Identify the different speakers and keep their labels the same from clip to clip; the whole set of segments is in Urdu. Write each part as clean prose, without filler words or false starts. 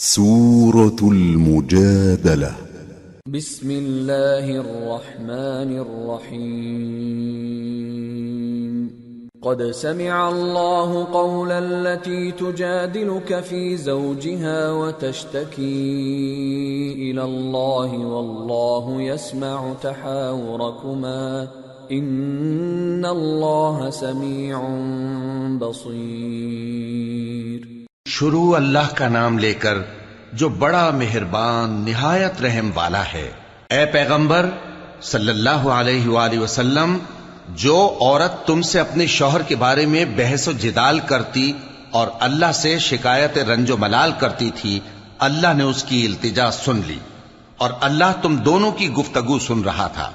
Speaker 1: سورة المجادلة.
Speaker 2: بسم الله الرحمن الرحيم. قد سمع الله قول التي تجادلك في زوجها وتشتكي إلى الله والله يسمع تحاوركما إن الله سميع بصير.
Speaker 3: شروع اللہ کا نام لے کر جو بڑا مہربان نہایت رحم والا ہے۔ اے پیغمبر صلی اللہ علیہ وآلہ وسلم، جو عورت تم سے اپنے شوہر کے بارے میں بحث و جدال کرتی اور اللہ سے شکایت رنج و ملال کرتی تھی، اللہ نے اس کی التجا سن لی اور اللہ تم دونوں کی گفتگو سن رہا تھا۔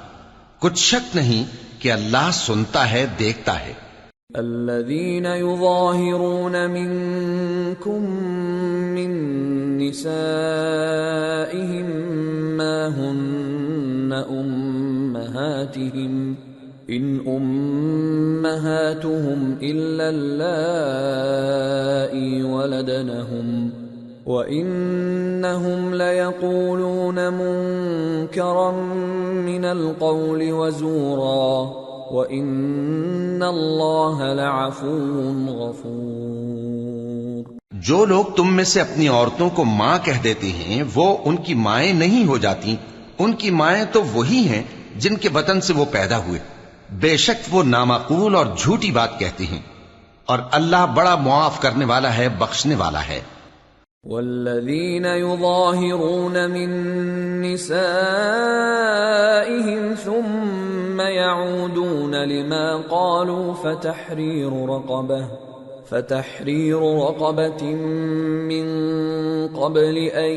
Speaker 3: کچھ شک نہیں کہ اللہ سنتا ہے، دیکھتا ہے۔
Speaker 2: الذين يظاهرون منكم من نسائهم ما هن أمهاتهم إن أمهاتهم إلا اللائي ولدنهم وإنهم ليقولون منكرا من القول وزورا وَإِنَّ اللَّهَ لَعَفُوٌّ غَفُورٌ۔
Speaker 3: جو لوگ تم میں سے اپنی عورتوں کو ماں کہہ دیتے ہیں وہ ان کی مائیں نہیں ہو جاتی، ان کی مائیں تو وہی ہیں جن کے بطن سے وہ پیدا ہوئے، بے شک وہ نامعقول اور جھوٹی بات کہتے ہیں، اور اللہ بڑا معاف کرنے والا ہے، بخشنے والا ہے۔
Speaker 2: والذين يظاهرون من نسائهم ثم يعودون لما قالوا فتحرير رقبة من قبل أن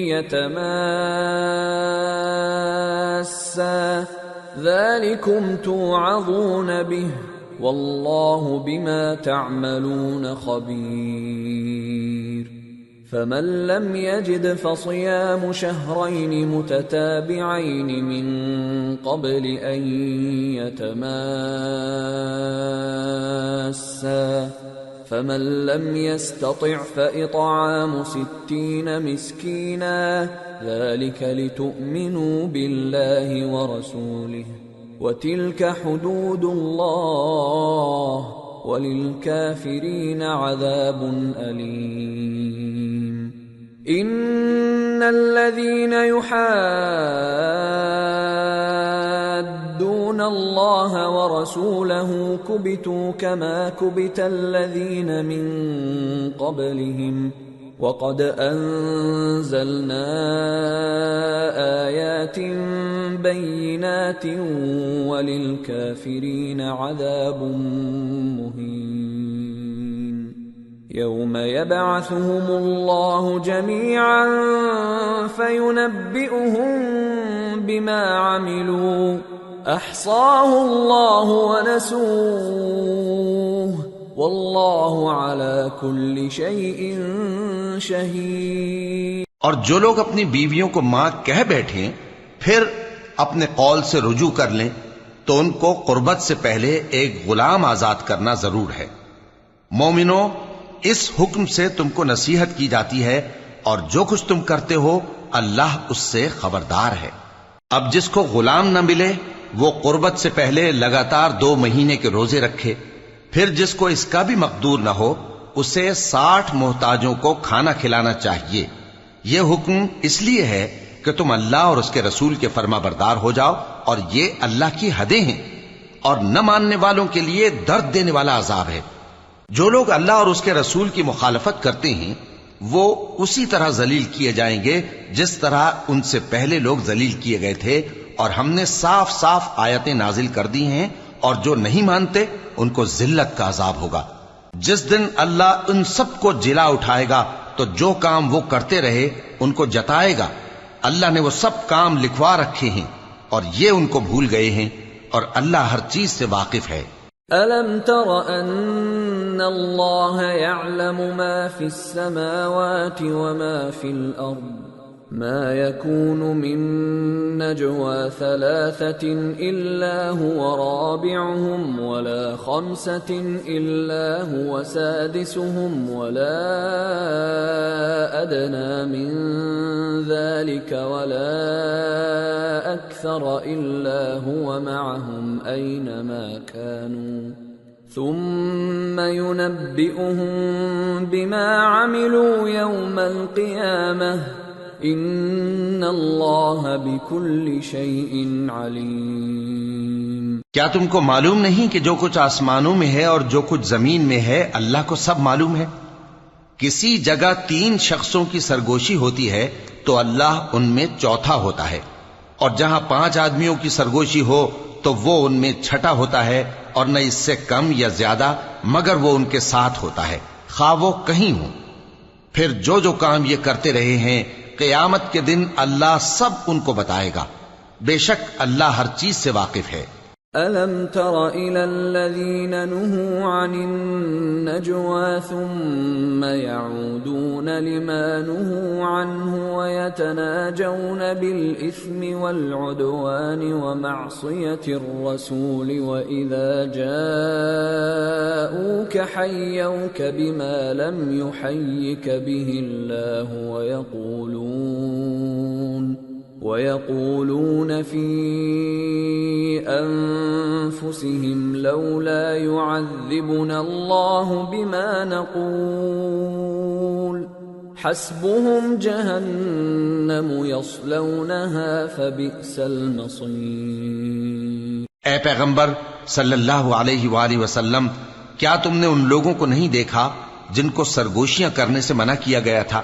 Speaker 2: يتماسا ذلكم توعظون به والله بما تعملون خبير۔ فمن لم يجد فصيام شهرين متتابعين من قبل أن يتماسا فمن لم يستطع فإطعام 60 مسكينا ذلك لتؤمنوا بالله ورسوله وتلك حدود الله وَلِلْكَافِرِينَ عَذَابٌ أَلِيمٌ۔ إِنَّ الَّذِينَ يُحَادُّونَ اللَّهَ وَرَسُولَهُ كُبِتُوا كَمَا كُبِتَ الَّذِينَ مِن قَبْلِهِمْ وَقَدْ أَنزَلْنَا آيَاتٍ بَيِّنَاتٍ وَلِلْكَافِرِينَ عَذَابٌ مُهِينٌ۔ يَوْمَ يَبْعَثُهُمُ اللَّهُ جَمِيعًا فَيُنَبِّئُهُم بِمَا عَمِلُوا أَحْصَاهُ اللَّهُ وَنَسُوهُ واللہ علی کل شیء شہید۔
Speaker 3: اور جو لوگ اپنی بیویوں کو ماں کہہ بیٹھیں پھر اپنے قول سے رجوع کر لیں تو ان کو قربت سے پہلے ایک غلام آزاد کرنا ضرور ہے۔ مومنو، اس حکم سے تم کو نصیحت کی جاتی ہے اور جو کچھ تم کرتے ہو اللہ اس سے خبردار ہے۔ اب جس کو غلام نہ ملے وہ قربت سے پہلے لگاتار 2 مہینے کے روزے رکھے، پھر جس کو اس کا بھی مقدور نہ ہو اسے 60 محتاجوں کو کھانا کھلانا چاہیے۔ یہ حکم اس لیے ہے کہ تم اللہ اور اس کے رسول کے فرما بردار ہو جاؤ، اور یہ اللہ کی حدیں ہیں، اور نہ ماننے والوں کے لیے درد دینے والا عذاب ہے۔ جو لوگ اللہ اور اس کے رسول کی مخالفت کرتے ہیں وہ اسی طرح ذلیل کیے جائیں گے جس طرح ان سے پہلے لوگ ذلیل کیے گئے تھے، اور ہم نے صاف صاف آیتیں نازل کر دی ہیں، اور جو نہیں مانتے ان کو ذلت کا عذاب ہوگا۔ جس دن اللہ ان سب کو جلا اٹھائے گا تو جو کام وہ کرتے رہے ان کو جتائے گا۔ اللہ نے وہ سب کام لکھوا رکھے ہیں اور یہ ان کو بھول گئے ہیں، اور اللہ ہر چیز سے واقف ہے۔
Speaker 2: أَلَمْ تَرَ أَنَّ اللَّهَ يَعْلَمُ مَا فِي السَّمَاوَاتِ وَمَا فِي الْأَرْضِ ما يكون من نجوى ثلاثة إلا هو رابعهم ولا خمسة إلا هو سادسهم ولا أدنى من ذلك ولا أكثر إلا هو معهم أينما كانوا ثم ينبئهم بما عملوا يوم القيامة ان اللہ بکل شیء علیم۔
Speaker 3: کیا تم کو معلوم نہیں کہ جو کچھ آسمانوں میں ہے اور جو کچھ زمین میں ہے اللہ کو سب معلوم ہے؟ کسی جگہ 3 شخصوں کی سرگوشی ہوتی ہے تو اللہ ان میں چوتھا ہوتا ہے، اور جہاں 5 آدمیوں کی سرگوشی ہو تو وہ ان میں چھٹا ہوتا ہے، اور نہ اس سے کم یا زیادہ مگر وہ ان کے ساتھ ہوتا ہے، خواہ وہ کہیں ہوں۔ پھر جو جو کام یہ کرتے رہے ہیں قیامت کے دن اللہ سب ان کو بتائے گا، بے شک اللہ ہر چیز سے واقف ہے۔
Speaker 2: أَلَمْ تَرَ إِلَى الَّذِينَ نُهُوا عَنِ النَّجْوَى ثُمَّ يَعُودُونَ لِمَا نُهُوا عَنْهُ وَيَتَنَاجَوْنَ بِالْإِثْمِ وَالْعُدْوَانِ وَمَعْصِيَةِ الرَّسُولِ وَإِذَا جَاءُوكَ حَيَّوْكَ بِمَا لَمْ يُحَيِّكَ بِهِ اللَّهُ وَيَقُولُونَ فِي أَنفُسِهِمْ لَوْلَا يُعَذِّبُنَا اللَّهُ بِمَا نَقُولُ حَسْبُهُمْ جَهَنَّمُ يَصْلَوْنَهَا فَبِئْسَ الْمَصِيرُ۔
Speaker 3: اے پیغمبر صلی اللہ علیہ وآلہ وسلم، کیا تم نے ان لوگوں کو نہیں دیکھا جن کو سرگوشیاں کرنے سے منع کیا گیا تھا،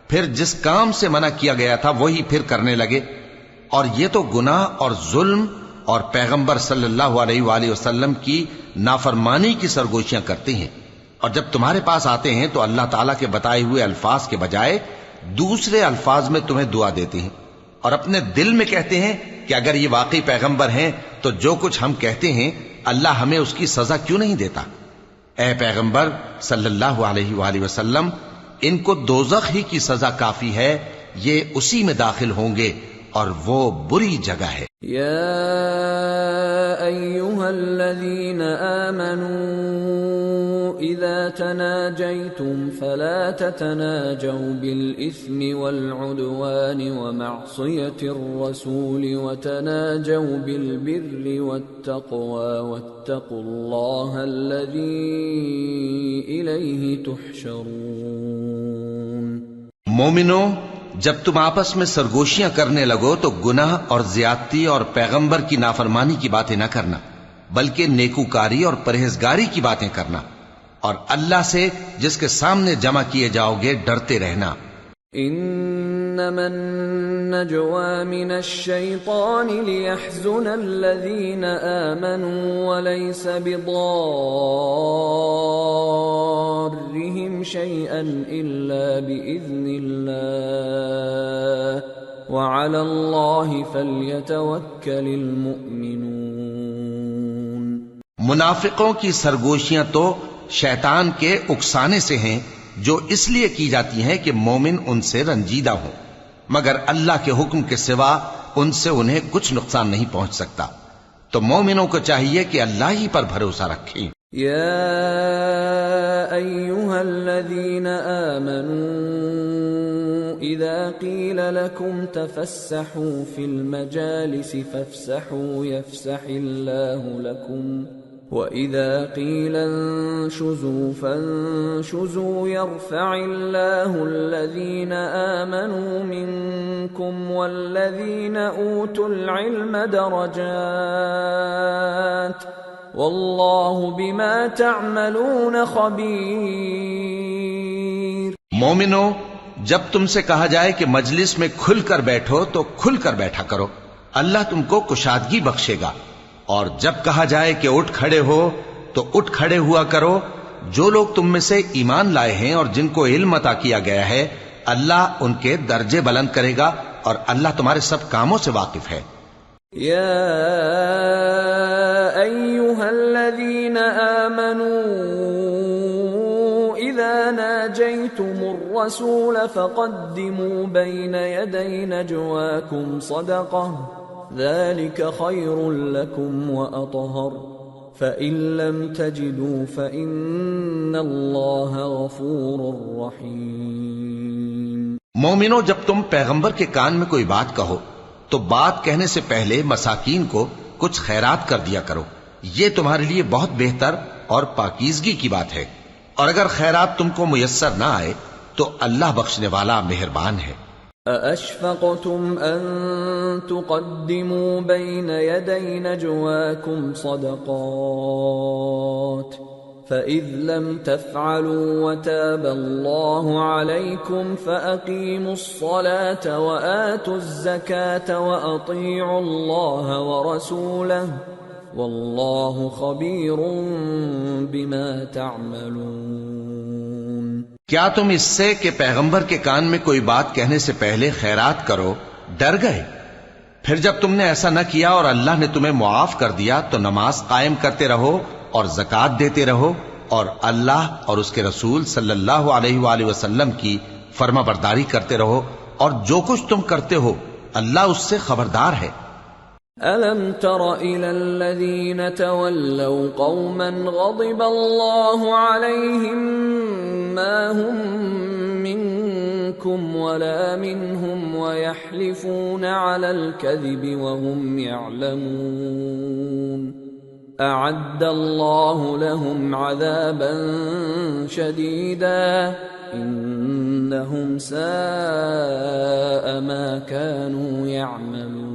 Speaker 3: پھر جس کام سے منع کیا گیا تھا وہی پھر کرنے لگے؟ اور یہ تو گناہ اور ظلم اور پیغمبر صلی اللہ علیہ وآلہ وسلم کی نافرمانی کی سرگوشیاں کرتے ہیں، اور جب تمہارے پاس آتے ہیں تو اللہ تعالیٰ کے بتائے ہوئے الفاظ کے بجائے دوسرے الفاظ میں تمہیں دعا دیتے ہیں، اور اپنے دل میں کہتے ہیں کہ اگر یہ واقعی پیغمبر ہیں تو جو کچھ ہم کہتے ہیں اللہ ہمیں اس کی سزا کیوں نہیں دیتا؟ اے پیغمبر صلی اللہ علیہ وآلہ وسلم، ان کو دوزخ ہی کی سزا کافی ہے، یہ اسی میں داخل ہوں گے اور وہ بری جگہ ہے۔
Speaker 2: یا ایھا الذین آمنوا اذا تناجیتم فلا تتناجوا بالاثم والعدوان ومعصیة الرسول وتناجوا بالبر والتقوى واتقوا اللہ الذی الیہ تحشرون۔
Speaker 3: مومنو، جب تم آپس میں سرگوشیاں کرنے لگو تو گناہ اور زیادتی اور پیغمبر کی نافرمانی کی باتیں نہ کرنا، بلکہ نیکوکاری اور پرہیزگاری کی باتیں کرنا، اور اللہ سے جس کے سامنے جمع کیے جاؤ گے ڈرتے رہنا۔
Speaker 2: انما النجوى من الشيطان ليحزن الذين آمنوا وليس بضارهم شيئا إلا بإذن الله وعلى الله فليتوكل المؤمنون۔
Speaker 3: منافقوں کی سرگوشیاں تو شیطان کے اکسانے سے ہیں جو اس لیے کی جاتی ہیں کہ مومن ان سے رنجیدہ ہوں، مگر اللہ کے حکم کے سوا ان سے انہیں کچھ نقصان نہیں پہنچ سکتا، تو مومنوں کو چاہیے کہ اللہ ہی پر بھروسہ رکھیں۔
Speaker 2: یا ایھا الذین آمنوا اذا قیل لکم تفسحوا فی المجالس فافسحوا یفسح اللہ لکم وَإِذَا قِيلَ انشُزُوا فَانشُزُوا يَرْفَعِ اللَّهُ الَّذِينَ آمَنُوا مِنكُمْ وَالَّذِينَ أُوتُوا الْعِلْمَ دَرَجَاتٍ وَاللَّهُ بِمَا تَعْمَلُونَ خَبِيرٌ۔
Speaker 3: مومنو، جب تم سے کہا جائے کہ مجلس میں کھل کر بیٹھو تو کھل کر بیٹھا کرو، اللہ تم کو کشادگی بخشے گا، اور جب کہا جائے کہ اٹھ کھڑے ہو تو اٹھ کھڑے ہوا کرو۔ جو لوگ تم میں سے ایمان لائے ہیں اور جن کو علم عطا کیا گیا ہے اللہ ان کے درجے بلند کرے گا، اور اللہ تمہارے سب کاموں سے واقف ہے۔
Speaker 2: یا ایھا الذین آمنوا اذا ناجیتم الرسول فقدموا بين يدي نجواكم صدقة ذلك خير لكم وأطهر فإن لم تجدوا فإن الله غفور رحيم۔
Speaker 3: مومنو، جب تم پیغمبر کے کان میں کوئی بات کہو تو بات کہنے سے پہلے مساکین کو کچھ خیرات کر دیا کرو، یہ تمہارے لیے بہت بہتر اور پاکیزگی کی بات ہے، اور اگر خیرات تم کو میسر نہ آئے تو اللہ بخشنے والا مہربان ہے۔
Speaker 2: أَأَشْفَقْتُمْ أَن تُقَدِّمُوا بَيْنَ يَدَيْ نَجْوَاكُمْ صَدَقَاتٍ فَإِذْ لَمْ تَفْعَلُوا وَتَابَ اللَّهُ عَلَيْكُمْ فَأَقِيمُوا الصَّلَاةَ وَآتُوا الزَّكَاةَ وَأَطِيعُوا اللَّهَ وَرَسُولَهُ وَاللَّهُ خَبِيرٌ بِمَا تَعْمَلُونَ۔
Speaker 3: کیا تم اس سے کہ پیغمبر کے کان میں کوئی بات کہنے سے پہلے خیرات کرو ڈر گئے؟ پھر جب تم نے ایسا نہ کیا اور اللہ نے تمہیں معاف کر دیا تو نماز قائم کرتے رہو اور زکوٰۃ دیتے رہو، اور اللہ اور اس کے رسول صلی اللہ علیہ وآلہ وسلم کی فرما برداری کرتے رہو، اور جو کچھ تم کرتے ہو اللہ اس سے خبردار ہے۔
Speaker 2: أَلَمْ تَرَ إِلَى الَّذِينَ تَوَلَّوْا قَوْمًا غَضِبَ اللَّهُ عَلَيْهِمْ مَا هُمْ مِنْكُمْ وَلَا مِنْهُمْ وَيَحْلِفُونَ عَلَى الْكَذِبِ وَهُمْ يَعْلَمُونَ أَعَدَّ اللَّهُ لَهُمْ عَذَابًا شَدِيدًا إِنَّهُمْ سَاءَ مَا كَانُوا يَعْمَلُونَ۔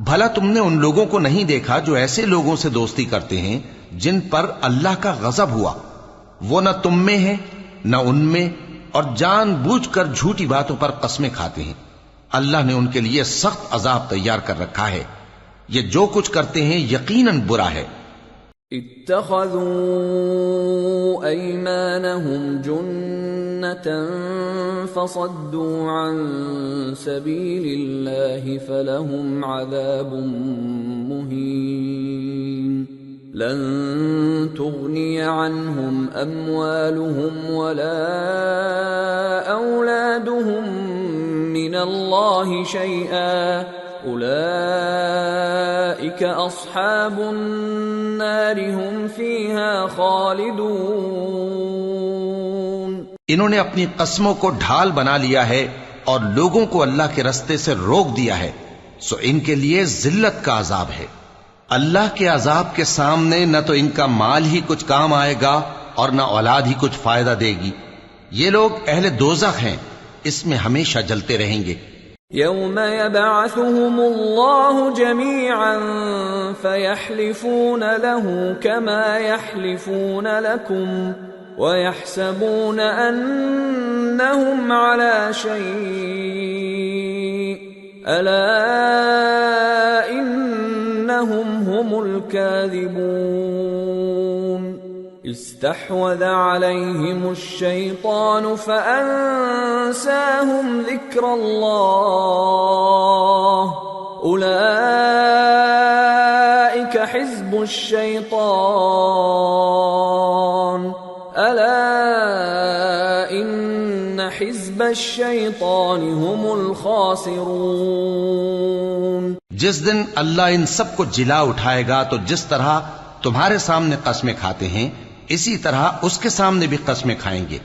Speaker 3: بھلا تم نے ان لوگوں کو نہیں دیکھا جو ایسے لوگوں سے دوستی کرتے ہیں جن پر اللہ کا غضب ہوا؟ وہ نہ تم میں ہیں نہ ان میں، اور جان بوجھ کر جھوٹی باتوں پر قسمیں کھاتے ہیں۔ اللہ نے ان کے لیے سخت عذاب تیار کر رکھا ہے، یہ جو کچھ کرتے ہیں یقیناً برا ہے۔
Speaker 2: اتخذوا أيمانهم جنة فصدوا عن سبيل الله فلهم عذاب مهين لن تغني عنهم أموالهم ولا أولادهم من الله شيئا أولئك أصحاب النار هم فيها خالدون۔
Speaker 3: انہوں نے اپنی قسموں کو ڈھال بنا لیا ہے اور لوگوں کو اللہ کے رستے سے روک دیا ہے، سو ان کے لیے ذلت کا عذاب ہے۔ اللہ کے عذاب کے سامنے نہ تو ان کا مال ہی کچھ کام آئے گا اور نہ اولاد ہی کچھ فائدہ دے گی۔ یہ لوگ اہل دوزخ ہیں، اس میں ہمیشہ جلتے رہیں گے۔
Speaker 2: يوم يبعثهم الله جميعا فيحلفون له كما يحلفون لكم ويحسبون أنهم على شيء ألا إنهم هم الكاذبون استحوذ عليهم الشيطان فأنساهم ذكر الله أولئك حزب الشيطان ألا إن حزب الشيطان هم الخاسرون۔
Speaker 3: جس دن اللہ ان سب کو جلا اٹھائے گا تو جس طرح تمہارے سامنے قسمیں کھاتے ہیں اسی طرح اس کے سامنے بھی قسمیں کھائیں گے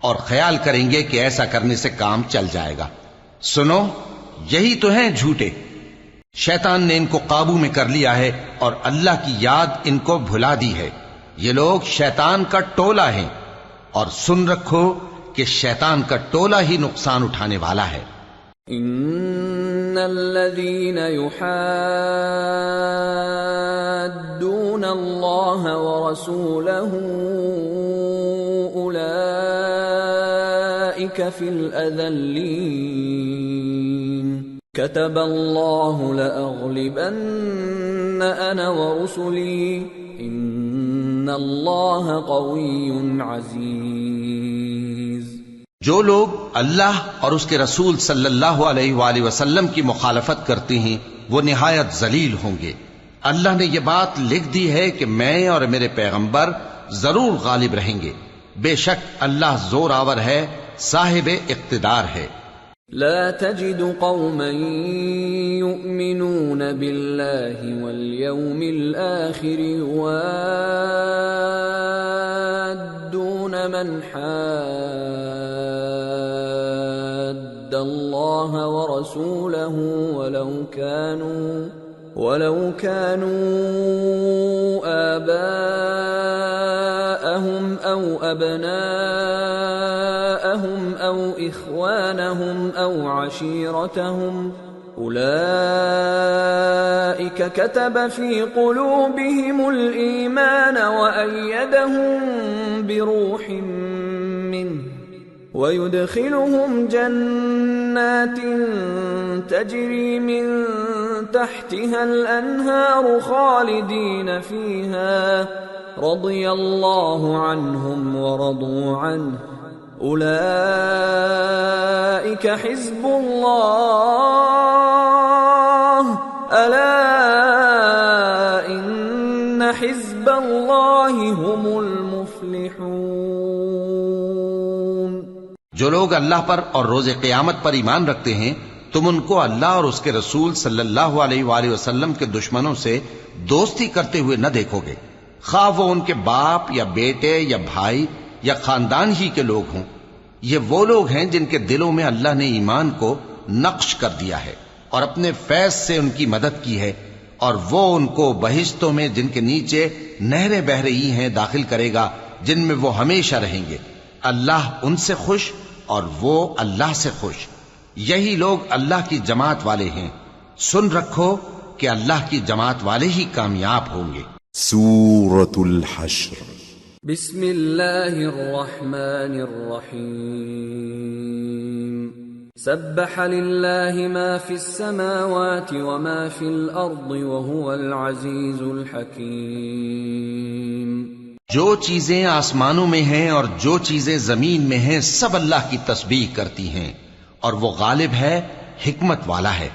Speaker 3: اور خیال کریں گے کہ ایسا کرنے سے کام چل جائے گا۔ سنو، یہی تو ہیں جھوٹے۔ شیطان نے ان کو قابو میں کر لیا ہے اور اللہ کی یاد ان کو بھلا دی ہے۔ یہ لوگ شیطان کا ٹولہ ہیں، اور سن رکھو کہ شیطان کا ٹولہ ہی نقصان اٹھانے والا ہے۔
Speaker 2: ان الذين يحادون الله ورسوله اولئك في الاذلين كتب الله لاغلبن انا ورسلي ان الله قوي عزيز۔
Speaker 3: جو لوگ اللہ اور اس کے رسول صلی اللہ علیہ وآلہ وسلم کی مخالفت کرتے ہیں وہ نہایت ذلیل ہوں گے۔ اللہ نے یہ بات لکھ دی ہے کہ میں اور میرے پیغمبر ضرور غالب رہیں گے۔ بے شک اللہ زور آور ہے، صاحب اقتدار ہے۔
Speaker 2: لا تجد قوما يؤمنون بالله واليوم الآخر يوادون من حاد الله ورسوله ولو كانوا آباءهم أو أبناءهم أو إخوانهم أو عشيرتهم أولئك كتب في قلوبهم الإيمان وأيدهم بروح منه ويدخلهم جنات تجري من تحتها الأنهار خالدين فيها رضي الله عنهم ورضوا عنه أولئك حزب الله ألا إن حزب الله هم المفلحون۔
Speaker 3: جو لوگ اللہ پر اور روز قیامت پر ایمان رکھتے ہیں تم ان کو اللہ اور اس کے رسول صلی اللہ علیہ وآلہ وسلم کے دشمنوں سے دوستی کرتے ہوئے نہ دیکھو گے، خواہ وہ ان کے باپ یا بیٹے یا بھائی یا خاندان ہی کے لوگ ہوں۔ یہ وہ لوگ ہیں جن کے دلوں میں اللہ نے ایمان کو نقش کر دیا ہے اور اپنے فیض سے ان کی مدد کی ہے، اور وہ ان کو بہشتوں میں جن کے نیچے نہریں بہہ رہی ہیں داخل کرے گا، جن میں وہ ہمیشہ رہیں گے۔ اللہ ان سے خوش اور وہ اللہ سے خوش۔ یہی لوگ اللہ کی جماعت والے ہیں۔ سن رکھو کہ اللہ کی جماعت والے ہی کامیاب ہوں گے۔
Speaker 1: سورة الحشر۔
Speaker 2: بسم اللہ الرحمن الرحیم۔ سبح للہ ما فی السماوات وما فی الارض وهو العزیز الحکیم۔
Speaker 3: جو چیزیں آسمانوں میں ہیں اور جو چیزیں زمین میں ہیں سب اللہ کی تسبیح کرتی ہیں، اور وہ غالب ہے، حکمت والا ہے۔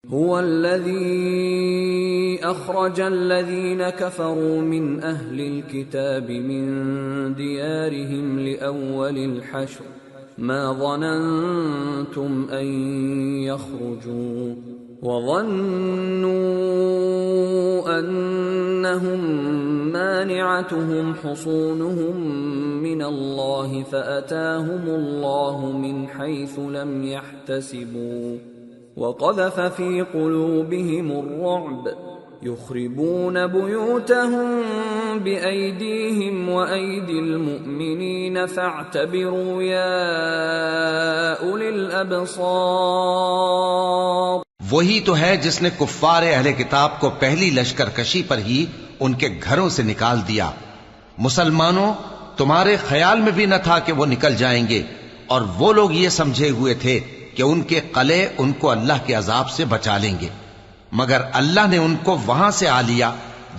Speaker 2: هو الذي أخرج الذين كفروا من أهل الكتاب من ديارهم لأول الحشر ما ظننتم أن يخرجوا وظنوا أنهم مانعتهم حصونهم من الله فأتاهم الله من حيث لم يحتسبوا وقذف في قلوبهم الرعب يخربون بيوتهم بأيديهم وأيدي المؤمنين فاعتبروا يا أولي الأبصار۔
Speaker 3: وہی تو ہے جس نے کفار اہل کتاب کو پہلی لشکر کشی پر ہی ان کے گھروں سے نکال دیا۔ مسلمانوں، تمہارے خیال میں بھی نہ تھا کہ وہ نکل جائیں گے، اور وہ لوگ یہ سمجھے ہوئے تھے کہ ان کے قلعے ان کو اللہ کے عذاب سے بچا لیں گے، مگر اللہ نے ان کو وہاں سے آ لیا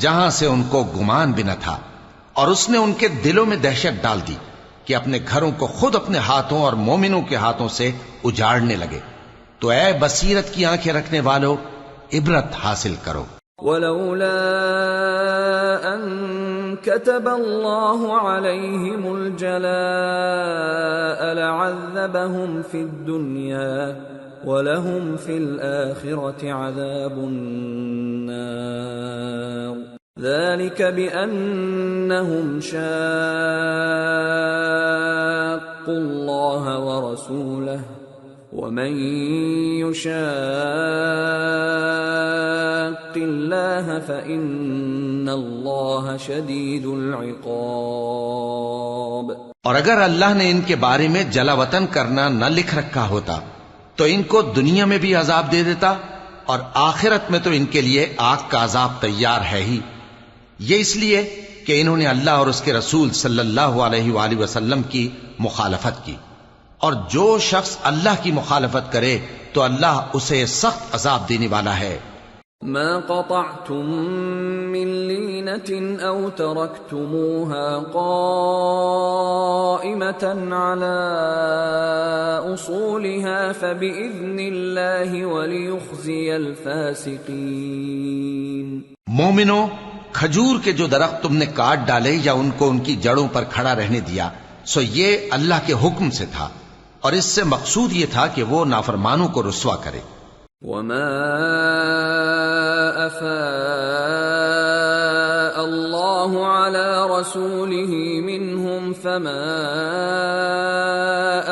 Speaker 3: جہاں سے ان کو گمان بھی نہ تھا، اور اس نے ان کے دلوں میں دہشت ڈال دی کہ اپنے گھروں کو خود اپنے ہاتھوں اور مومنوں کے ہاتھوں سے اجاڑنے لگے۔ تو اے بصیرت کی آنکھیں رکھنے والو، عبرت حاصل کرو۔
Speaker 2: ولولا ان كتب الله عليهم الجلاء لعذبهم في الدنيا ولهم في الآخرة عذاب النار ذلك بأنهم شاقوا الله ورسوله ومن يشاق الله فإن الله شديد العقاب۔
Speaker 3: اور اگر اللہ نے ان کے بارے میں جلا وطن کرنا نہ لکھ رکھا ہوتا تو ان کو دنیا میں بھی عذاب دے دیتا، اور آخرت میں تو ان کے لیے آگ کا عذاب تیار ہے ہی۔ یہ اس لیے کہ انہوں نے اللہ اور اس کے رسول صلی اللہ علیہ وآلہ وسلم کی مخالفت کی، اور جو شخص اللہ کی مخالفت کرے تو اللہ اسے سخت عذاب دینے والا ہے۔
Speaker 2: ما قطعتم من لينة أو تركتموها قائمة على أصولها فبإذن الله وليخزي الفاسقين۔
Speaker 3: مومنو، کھجور کے جو درخت تم نے کاٹ ڈالے یا ان کو ان کی جڑوں پر کھڑا رہنے دیا، سو یہ اللہ کے حکم سے تھا، اور اس سے مقصود یہ تھا کہ وہ نافرمانوں کو رسوا کرے۔
Speaker 2: وما أفاء الله على رسوله منهم فما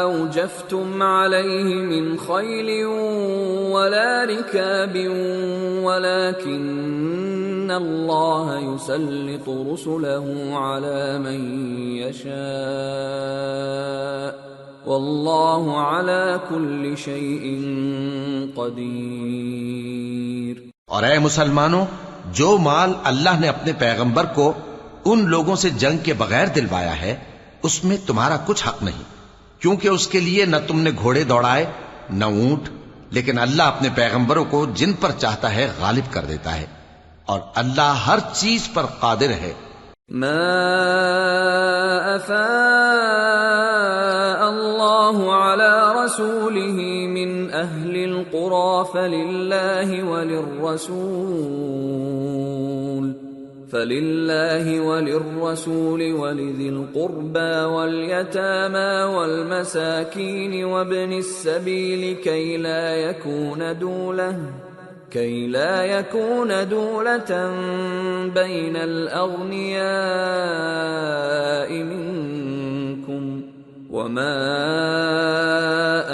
Speaker 2: أوجفتم عليه من خيل ولا ركاب ولكن الله يسلط رسله على من يشاء واللہ علی کل شیء قدیر۔
Speaker 3: اور اے مسلمانوں، جو مال اللہ نے اپنے پیغمبر کو ان لوگوں سے جنگ کے بغیر دلوایا ہے اس میں تمہارا کچھ حق نہیں، کیونکہ اس کے لیے نہ تم نے گھوڑے دوڑائے نہ اونٹ، لیکن اللہ اپنے پیغمبروں کو جن پر چاہتا ہے غالب کر دیتا ہے، اور اللہ ہر چیز پر قادر ہے۔
Speaker 2: ما افاء اللہ علی رسوله من اہل القرى فللہ وللرسول ولذی القربى واليتامى والمساکین وابن السبیل كي لا يكون دولة بين الأغنياء منكم وما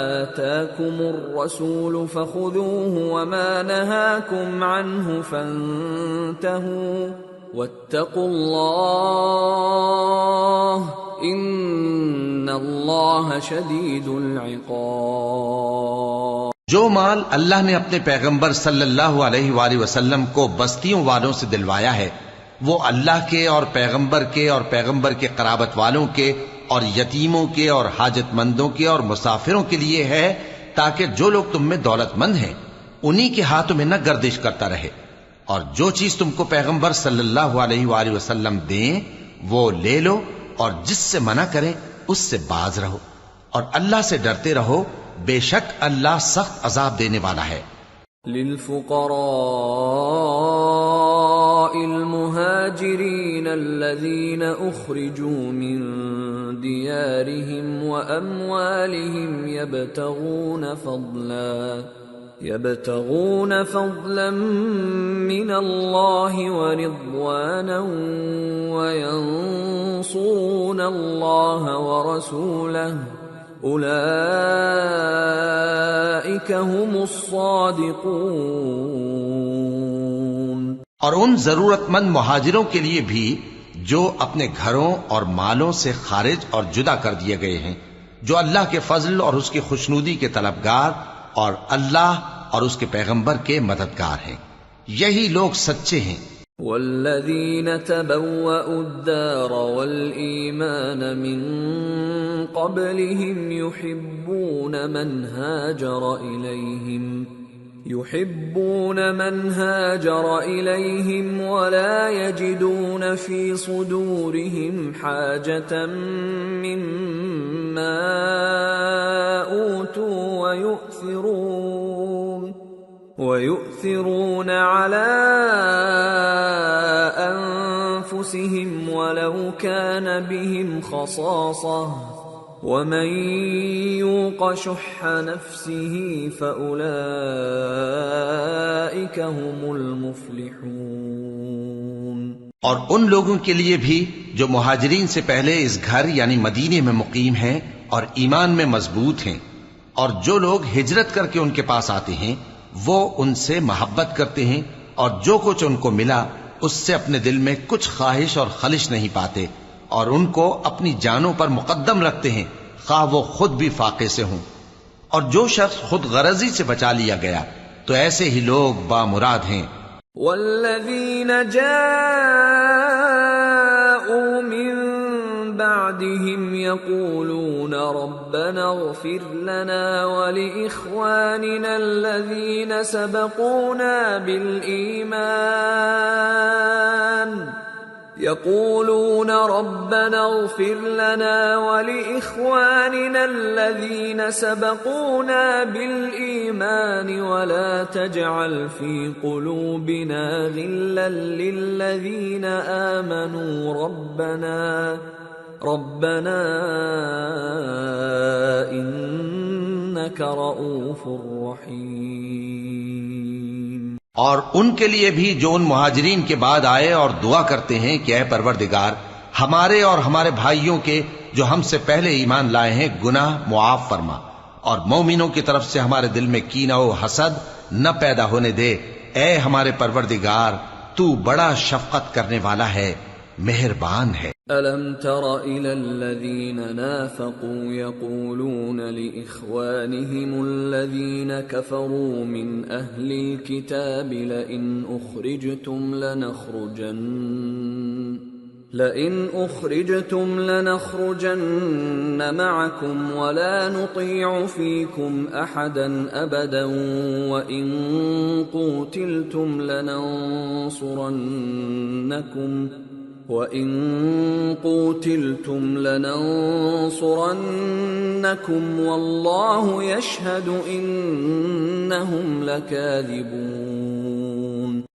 Speaker 2: آتاكم الرسول فخذوه وما نهاكم عنه فانتهوا واتقوا الله إن الله شديد العقاب۔
Speaker 3: جو مال اللہ نے اپنے پیغمبر صلی اللہ علیہ وآلہ وسلم کو بستیوں والوں سے دلوایا ہے وہ اللہ کے اور پیغمبر کے قرابت والوں کے اور یتیموں کے اور حاجت مندوں کے اور مسافروں کے لیے ہے، تاکہ جو لوگ تم میں دولت مند ہیں انہی کے ہاتھوں میں نہ گردش کرتا رہے، اور جو چیز تم کو پیغمبر صلی اللہ علیہ وآلہ وسلم دیں وہ لے لو، اور جس سے منع کریں اس سے باز رہو، اور اللہ سے ڈرتے رہو، بے شک اللہ سخت عذاب دینے والا ہے۔
Speaker 2: للفقراء المهاجرين الذين أخرجوا من ديارهم وأموالهم يبتغون فضلا من الله ورضوانا وينصرون الله ورسوله اولئک هم الصادقون۔
Speaker 3: اور ان ضرورت مند مہاجروں کے لیے بھی جو اپنے گھروں اور مالوں سے خارج اور جدا کر دیے گئے ہیں، جو اللہ کے فضل اور اس کی خوشنودی کے طلبگار اور اللہ اور اس کے پیغمبر کے مددگار ہیں، یہی لوگ سچے ہیں۔
Speaker 2: والذین تبوأوا الدار والإیمان من قبلهم يحبون من هاجر إليهم ولا يجدون في صدورهم حاجة مما أوتوا ويؤثرون على أنفسهم ولو كان بهم خصاصة ومن يوق شح نفسه فأولئك هم المفلحون۔
Speaker 3: اور ان لوگوں کے لیے بھی جو مہاجرین سے پہلے اس گھر یعنی مدینے میں مقیم ہیں اور ایمان میں مضبوط ہیں، اور جو لوگ ہجرت کر کے ان کے پاس آتے ہیں وہ ان سے محبت کرتے ہیں، اور جو کچھ ان کو ملا اس سے اپنے دل میں کچھ خواہش اور خلش نہیں پاتے، اور ان کو اپنی جانوں پر مقدم رکھتے ہیں خواہ وہ خود بھی فاقے سے ہوں۔ اور جو شخص خود غرضی سے بچا لیا گیا تو ایسے ہی لوگ بامراد ہیں۔
Speaker 2: والذین جاءوا من بعدهم يقولون ربنا اغفر لنا ولإخواننا الذين سبقونا بالإيمان يقولون ربنا اغفر لنا ولإخواننا الذين سبقونا بالإيمان ولا تجعل في قلوبنا غلا للذين آمنوا ربنا انك رؤوف رحیم۔
Speaker 3: اور ان کے لیے بھی جو ان مہاجرین کے بعد آئے اور دعا کرتے ہیں کہ اے پروردگار ہمارے اور ہمارے بھائیوں کے جو ہم سے پہلے ایمان لائے ہیں گناہ معاف فرما، اور مومنوں کی طرف سے ہمارے دل میں کینہ و حسد نہ پیدا ہونے دے۔ اے ہمارے پروردگار تو بڑا شفقت کرنے والا ہے، مہربان ہے۔
Speaker 2: أَلَمْ تَرَ إِلَى الَّذِينَ نَافَقُوا يَقُولُونَ لِإِخْوَانِهِمُ الَّذِينَ كَفَرُوا مِنْ أَهْلِ الْكِتَابِ لَئِنْ أُخْرِجْتُمْ لَنَخْرُجَنَّ مَعَكُمْ وَلَا نُطِيعُ فِيكُمْ أَحَدًا أَبَدًا وَإِنْ قُوتِلْتُمْ لَنَنصُرَنَّكُمْ وَاللَّهُ يَشْهَدُ إِنَّهُمْ لَكَاذِبُونَ۔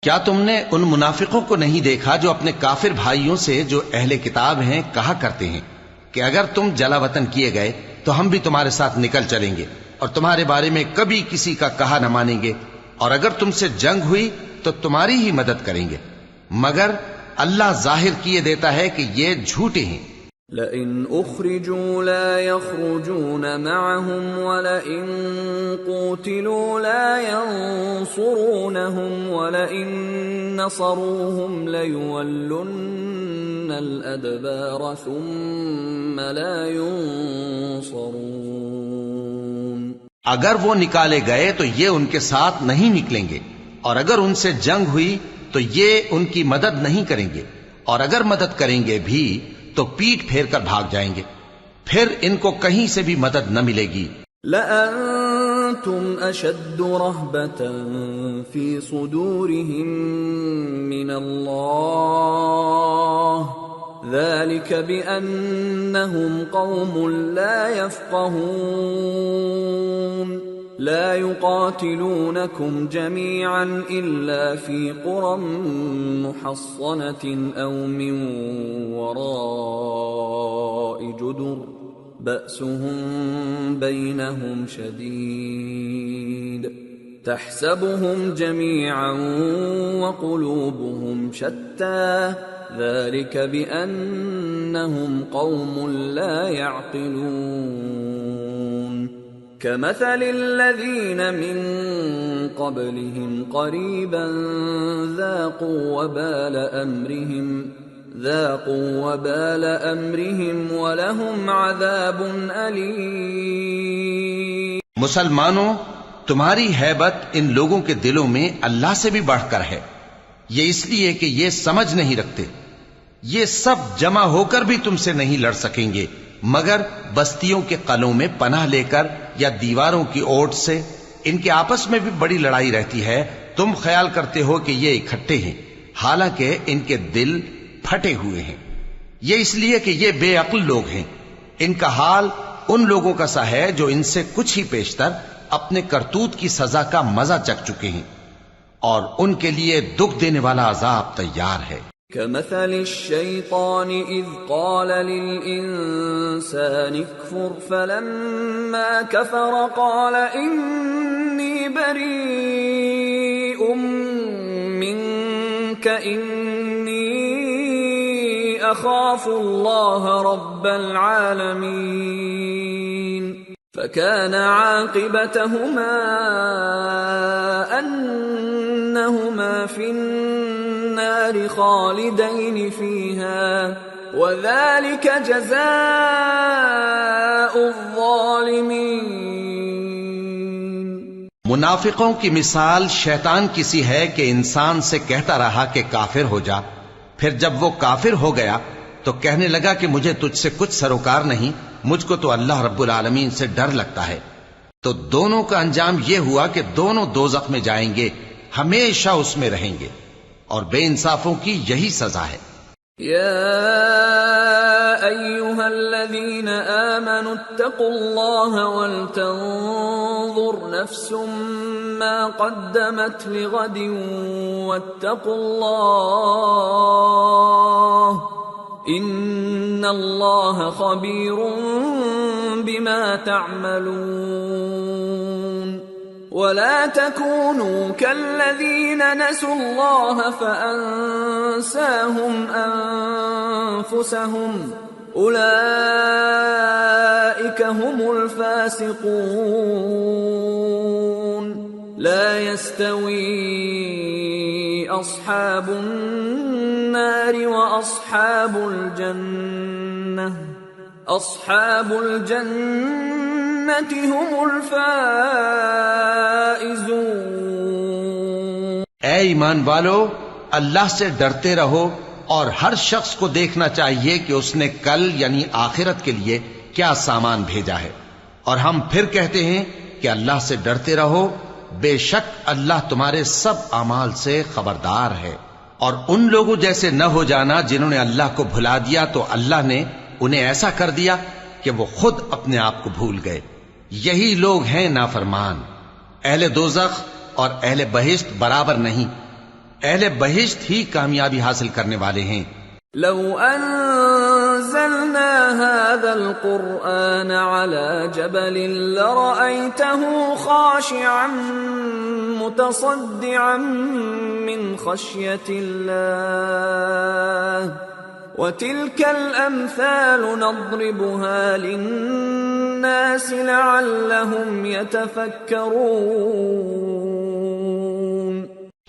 Speaker 3: کیا تم نے ان منافقوں کو نہیں دیکھا جو اپنے کافر بھائیوں سے جو اہل کتاب ہیں کہا کرتے ہیں کہ اگر تم جلا وطن کیے گئے تو ہم بھی تمہارے ساتھ نکل چلیں گے اور تمہارے بارے میں کبھی کسی کا کہا نہ مانیں گے، اور اگر تم سے جنگ ہوئی تو تمہاری ہی مدد کریں گے، مگر اللہ ظاہر کیے دیتا ہے کہ یہ جھوٹے ہیں۔
Speaker 2: لئن اخرجوا لا يخرجون معهم ولئن قوتلوا لا ينصرونهم ولئن نصروهم ليولن الادبار ثم لا ينصرون۔
Speaker 3: اگر وہ نکالے گئے تو یہ ان کے ساتھ نہیں نکلیں گے، اور اگر ان سے جنگ ہوئی تو یہ ان کی مدد نہیں کریں گے، اور اگر مدد کریں گے بھی تو پیٹ پھیر کر بھاگ جائیں گے، پھر ان کو کہیں سے بھی مدد نہ ملے گی۔
Speaker 2: لَأَنْتُمْ أَشَدُّ رَهْبَةً فِي صُدُورِهِمْ مِنَ اللَّهِ ذَلِكَ بِأَنَّهُمْ قَوْمٌ لَا يَفْقَهُونَ لا يقاتلونكم جميعا إلا في قرى محصنة أو من وراء جدر بأسهم بينهم شديد تحسبهم جميعا وقلوبهم شتى ذلك بأنهم قوم لا يعقلون كمثل الذين من قبلهم قريبا ذاقوا وبال أمرهم ولهم عذاب أليم۔
Speaker 3: مسلمانوں، تمہاری ہیبت ان لوگوں کے دلوں میں اللہ سے بھی بڑھ کر ہے، یہ اس لیے کہ یہ سمجھ نہیں رکھتے۔ یہ سب جمع ہو کر بھی تم سے نہیں لڑ سکیں گے مگر بستیوں کے قلعوں میں پناہ لے کر یا دیواروں کی اوٹ سے۔ ان کے آپس میں بھی بڑی لڑائی رہتی ہے، تم خیال کرتے ہو کہ یہ اکٹھے ہیں، حالانکہ ان کے دل پھٹے ہوئے ہیں۔ یہ اس لیے کہ یہ بے عقل لوگ ہیں۔ ان کا حال ان لوگوں کا سا ہے جو ان سے کچھ ہی پیشتر اپنے کرتوت کی سزا کا مزہ چکھ چکے ہیں، اور ان کے لیے دکھ دینے والا عذاب تیار ہے۔
Speaker 2: كمثل الشيطان إذ قال للإنسان اكفر فلما كفر قال إني بريء منك إني أخاف الله رب العالمين فكان عاقبتهما أنهما في النار خالدين فيها وذلك جزاء الظالمين۔
Speaker 3: منافقوں کی مثال شیطان کی سی ہے کہ انسان سے کہتا رہا کہ کافر ہو جا، پھر جب وہ کافر ہو گیا تو کہنے لگا کہ مجھے تجھ سے کچھ سروکار نہیں، مجھ کو تو اللہ رب العالمین سے ڈر لگتا ہے۔ تو دونوں کا انجام یہ ہوا کہ دونوں دوزخ میں جائیں گے، ہمیشہ اس میں رہیں گے، اور بے انصافوں کی یہی سزا ہے۔
Speaker 2: یا ایھا الذین آمنوا اتقوا اللہ ولتنظر نفس ما قدمت لغد واتقوا اللہ ان اللہ خبیر بما تعملون ولا تكونوا كالذين نسوا الله فأنساهم أنفسهم أولئك هم الفاسقون لا يستوي أصحاب النار وأصحاب الجنة أصحاب الجنة هم الفائزون۔
Speaker 3: اے ایمان والو، اللہ سے ڈرتے رہو اور ہر شخص کو دیکھنا چاہیے کہ اس نے کل یعنی آخرت کے لیے کیا سامان بھیجا ہے، اور ہم پھر کہتے ہیں کہ اللہ سے ڈرتے رہو، بے شک اللہ تمہارے سب اعمال سے خبردار ہے۔ اور ان لوگوں جیسے نہ ہو جانا جنہوں نے اللہ کو بھلا دیا تو اللہ نے انہیں ایسا کر دیا کہ وہ خود اپنے آپ کو بھول گئے۔ یہی لوگ ہیں نافرمان۔ اہل دوزخ اور اہل بہشت برابر نہیں، اہل بہشت ہی کامیابی حاصل کرنے والے ہیں۔
Speaker 2: لو انزلنا هذا القرآن على جبل لرأيته خاشعا متصدعا من خشية الله وتلك الأمثال نضربها للناس لعلهم يتفكرون۔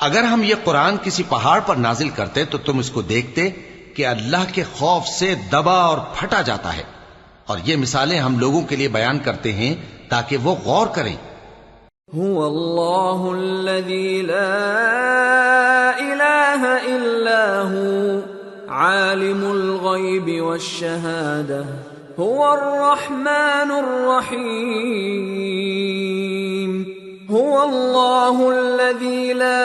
Speaker 3: اگر ہم یہ قرآن کسی پہاڑ پر نازل کرتے تو تم اس کو دیکھتے کہ اللہ کے خوف سے دبا اور پھٹا جاتا ہے، اور یہ مثالیں ہم لوگوں کے لیے بیان کرتے ہیں تاکہ وہ غور کریں۔
Speaker 2: هو اللہ الذی لا الہ الا هو عالم الغیب والشہادہ هو الرحمن الرحیم هو اللہ الذی لا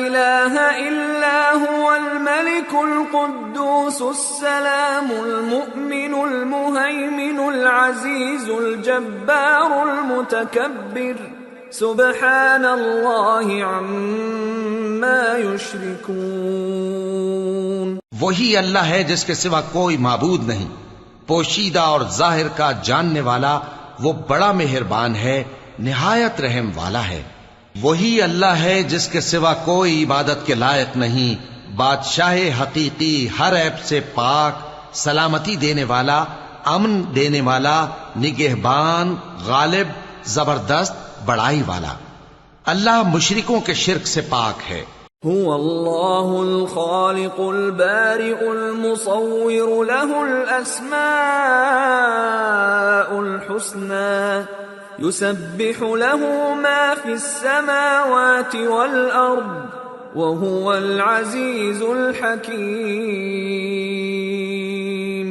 Speaker 2: الہ الا هو الملك القدوس السلام المؤمن المهيمن العزيز الجبار المتكبر سبحان اللہ عما يشركون۔
Speaker 3: وہی اللہ ہے جس کے سوا کوئی معبود نہیں، پوشیدہ اور ظاہر کا جاننے والا، وہ بڑا مہربان ہے، نہایت رحم والا ہے۔ وہی اللہ ہے جس کے سوا کوئی عبادت کے لائق نہیں، بادشاہ حقیقی، ہر عیب سے پاک، سلامتی دینے والا، امن دینے والا، نگہبان، غالب، زبردست، بڑائی والا۔ اللہ مشرکوں کے شرک سے پاک ہے۔
Speaker 2: هو اللہ الخالق البارئ المصور له الاسماء الحسنى يسبح له ما في السماوات والارض وهو العزيز الحكيم۔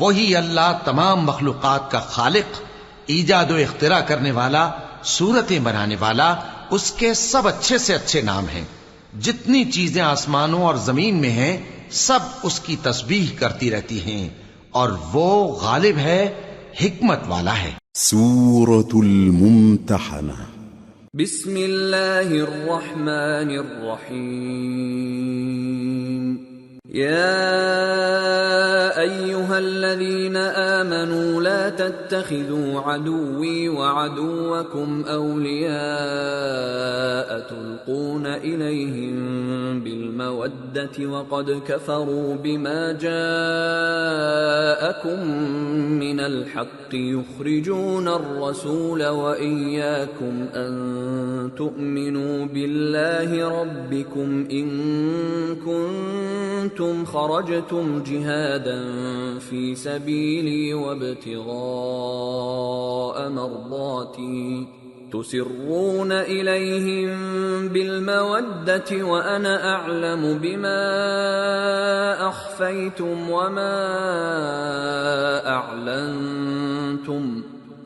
Speaker 3: وہی اللہ تمام مخلوقات کا خالق، ایجاد و اختراع کرنے والا، صورتیں بنانے والا، اس کے سب اچھے سے اچھے نام ہیں۔ جتنی چیزیں آسمانوں اور زمین میں ہیں سب اس کی تسبیح کرتی رہتی ہیں، اور وہ غالب ہے، حکمت والا ہے۔
Speaker 1: سورة الممتحنة۔
Speaker 2: بسم اللہ الرحمن الرحیم۔ یا ایہا الذین آمنوا لا تتخذوا عدوی وعدوکم اولیاء تلقون الیہم بالمودة وقد کفروا بما جاءکم من الحق یخرجون الرسول وإیاکم ان تؤمنوا باللہ ربکم ان کنتم خرجتم جہادا فی سبیلی وابتغاء مرضاتی تسرون الیہم بالمودة وانا اعلم بما اخفیتم وما اعلنتم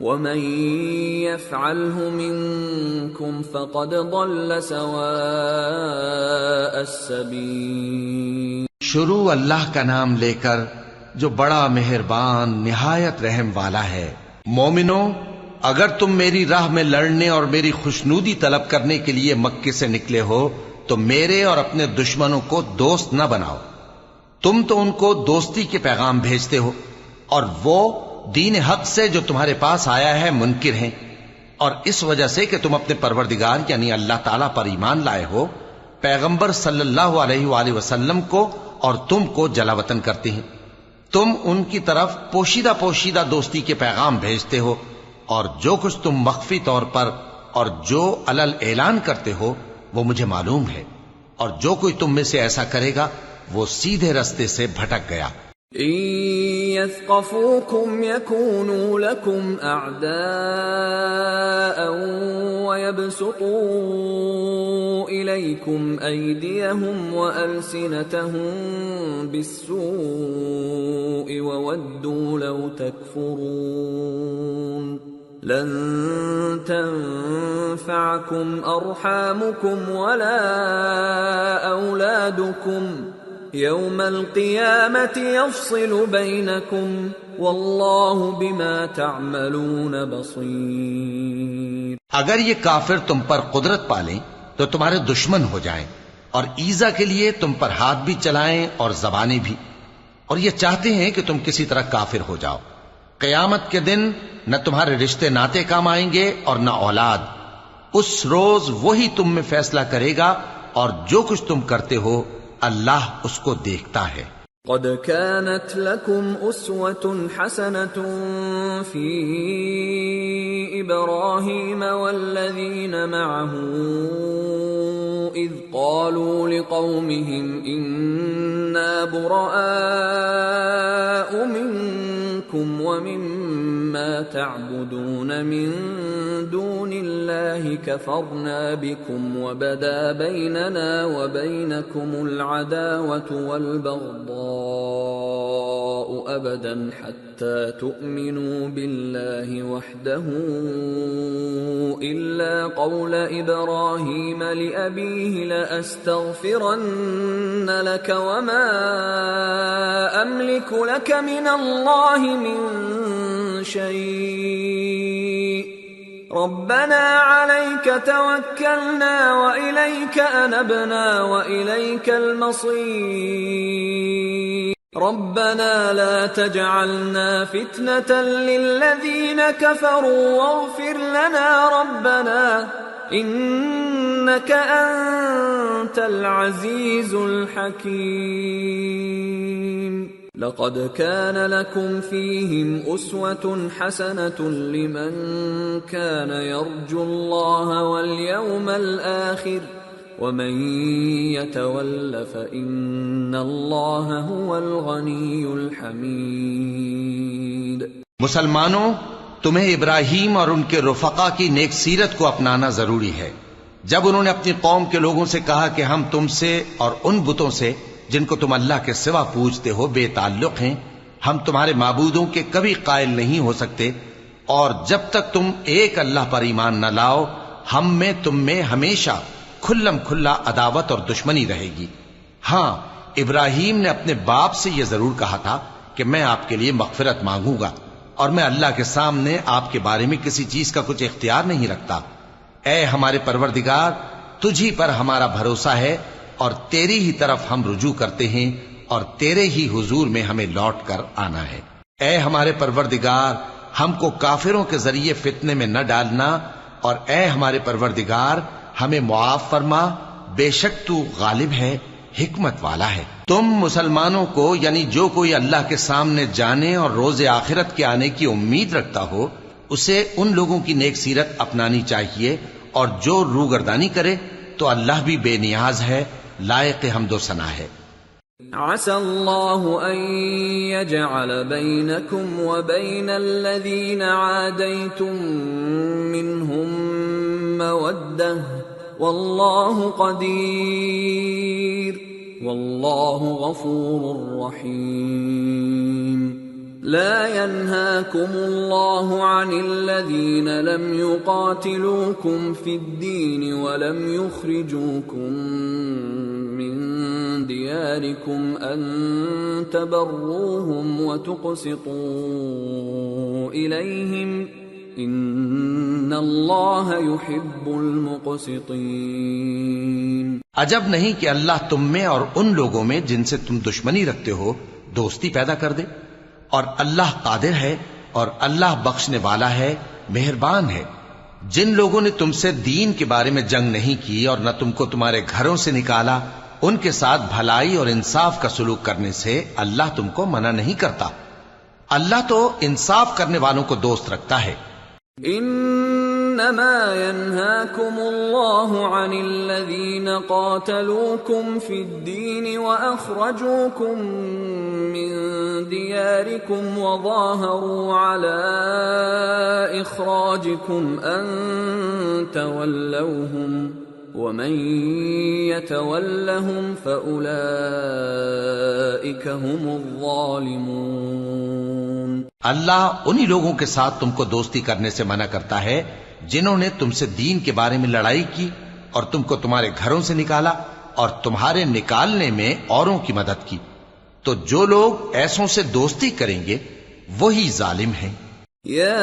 Speaker 2: ومن يفعله منكم فقد ضل سواء السبيل۔
Speaker 3: شروع اللہ کا نام لے کر جو بڑا مہربان نہایت رحم والا ہے۔ مومنو، اگر تم میری راہ میں لڑنے اور میری خوشنودی طلب کرنے کے لیے مکے سے نکلے ہو تو میرے اور اپنے دشمنوں کو دوست نہ بناؤ. تم تو ان کو دوستی کے پیغام بھیجتے ہو اور وہ دین حق سے جو تمہارے پاس آیا ہے منکر ہیں، اور اس وجہ سے کہ تم اپنے پروردگار یعنی اللہ تعالیٰ پر ایمان لائے ہو، پیغمبر صلی اللہ علیہ وآلہ وسلم کو اور تم کو جلا وطن کرتے ہیں. تم ان کی طرف پوشیدہ پوشیدہ دوستی کے پیغام بھیجتے ہو، اور جو کچھ تم مخفی طور پر اور جو علل اعلان کرتے ہو وہ مجھے معلوم ہے، اور جو کوئی تم میں سے ایسا کرے گا وہ سیدھے رستے سے بھٹک گیا.
Speaker 2: إن يثقفوكم يكونوا لكم أعداء ويبسطوا إليكم أيديهم وألسنتهم بالسوء وودوا لو تكفرون لن تنفعكم أرحامكم ولا أولادكم يوم القيامة يفصل بينكم والله بما تعملون بصير.
Speaker 3: اگر یہ کافر تم پر قدرت پالیں تو تمہارے دشمن ہو جائیں، اور ایذا کے لیے تم پر ہاتھ بھی چلائیں اور زبانیں بھی، اور یہ چاہتے ہیں کہ تم کسی طرح کافر ہو جاؤ. قیامت کے دن نہ تمہارے رشتے ناتے کام آئیں گے اور نہ اولاد. اس روز وہی تم میں فیصلہ کرے گا، اور جو کچھ تم کرتے ہو اللہ اس کو دیکھتا ہے.
Speaker 2: قد كانت لكم أسوة حسنة في إبراهيم والذين معه إذ قالوا لقومهم إنا براء منكم ومما تعبدون من دون الله كفرنا بكم وبدا بيننا وبينكم العداوة والبغضاء أبدا حتى تؤمنوا بالله وحده إلا قول إبراهيم لأبيه لأستغفرن لك وما أملك لك من الله من شيء ربنا عليك توكلنا وإليك أنبنا وإليك المصير ربنا لا تجعلنا فتنة للذين كفروا واغفر لنا ربنا إنك أنت العزيز الحكيم. لقد كان لكم فيهم أسوة حسنة لمن كان يرجو الله واليوم الآخر ومن يتول فإن الله هو الغني الحميد.
Speaker 3: مسلمانوں، تمہیں ابراہیم اور ان کے رفقا کی نیک سیرت کو اپنانا ضروری ہے. جب انہوں نے اپنی قوم کے لوگوں سے کہا کہ ہم تم سے اور ان بتوں سے جن کو تم اللہ کے سوا پوجتے ہو بے تعلق ہیں، ہم تمہارے معبودوں کے کبھی قائل نہیں ہو سکتے، اور جب تک تم ایک اللہ پر ایمان نہ لاؤ ہم میں تم میں ہمیشہ کھلم کھلا عداوت اور دشمنی رہے گی. ہاں، ابراہیم نے اپنے باپ سے یہ ضرور کہا تھا کہ میں آپ کے لیے مغفرت مانگوں گا، اور میں اللہ کے سامنے آپ کے بارے میں کسی چیز کا کچھ اختیار نہیں رکھتا. اے ہمارے پروردگار، تجھی پر ہمارا بھروسہ ہے اور تیری ہی طرف ہم رجوع کرتے ہیں، اور تیرے ہی حضور میں ہمیں لوٹ کر آنا ہے. اے ہمارے پروردگار، ہم کو کافروں کے ذریعے فتنے میں نہ ڈالنا، اور اے ہمارے پروردگار ہمیں معاف فرما، بے شک تو غالب ہے، حکمت والا ہے. تم مسلمانوں کو یعنی جو کوئی اللہ کے سامنے جانے اور روز آخرت کے آنے کی امید رکھتا ہو اسے ان لوگوں کی نیک سیرت اپنانی چاہیے، اور جو روگردانی کرے تو اللہ بھی بے نیاز ہے، لائق حمد و ثنا ہے.
Speaker 2: عسى الله أن يجعل بينكم وبين الذين عاديتم منهم مودة والله قدير والله غفور رحيم. لا ينهاكم الله عن الذين لم يقاتلوكم في الدين ولم يخرجوكم من دياركم أن تبروهم وتقسطوا إليهم إن الله يحب المقسطين.
Speaker 3: عجب نہیں کہ اللہ تم میں اور ان لوگوں میں جن سے تم دشمنی رکھتے ہو دوستی پیدا کر دے، اور اللہ قادر ہے اور اللہ بخشنے والا ہے، مہربان ہے۔ جن لوگوں نے تم سے دین کے بارے میں جنگ نہیں کی اور نہ تم کو تمہارے گھروں سے نکالا، ان کے ساتھ بھلائی اور انصاف کا سلوک کرنے سے اللہ تم کو منع نہیں کرتا۔ اللہ تو انصاف کرنے والوں کو دوست رکھتا ہے۔
Speaker 2: انما ينهاكم الله عن الذين قاتلوكم في الدين واخرجوكم من دياركم وظاهروا على اخراجكم ان تولوهم ومن يتولهم فاولئك هم الظالمون۔
Speaker 3: اللہ انہی لوگوں کے ساتھ تم کو دوستی کرنے سے منع کرتا ہے جنہوں نے تم سے دین کے بارے میں لڑائی کی اور تم کو تمہارے گھروں سے نکالا اور تمہارے نکالنے میں اوروں کی مدد کی، تو جو لوگ ایسوں سے دوستی کریں گے وہی ظالم ہیں۔
Speaker 2: یا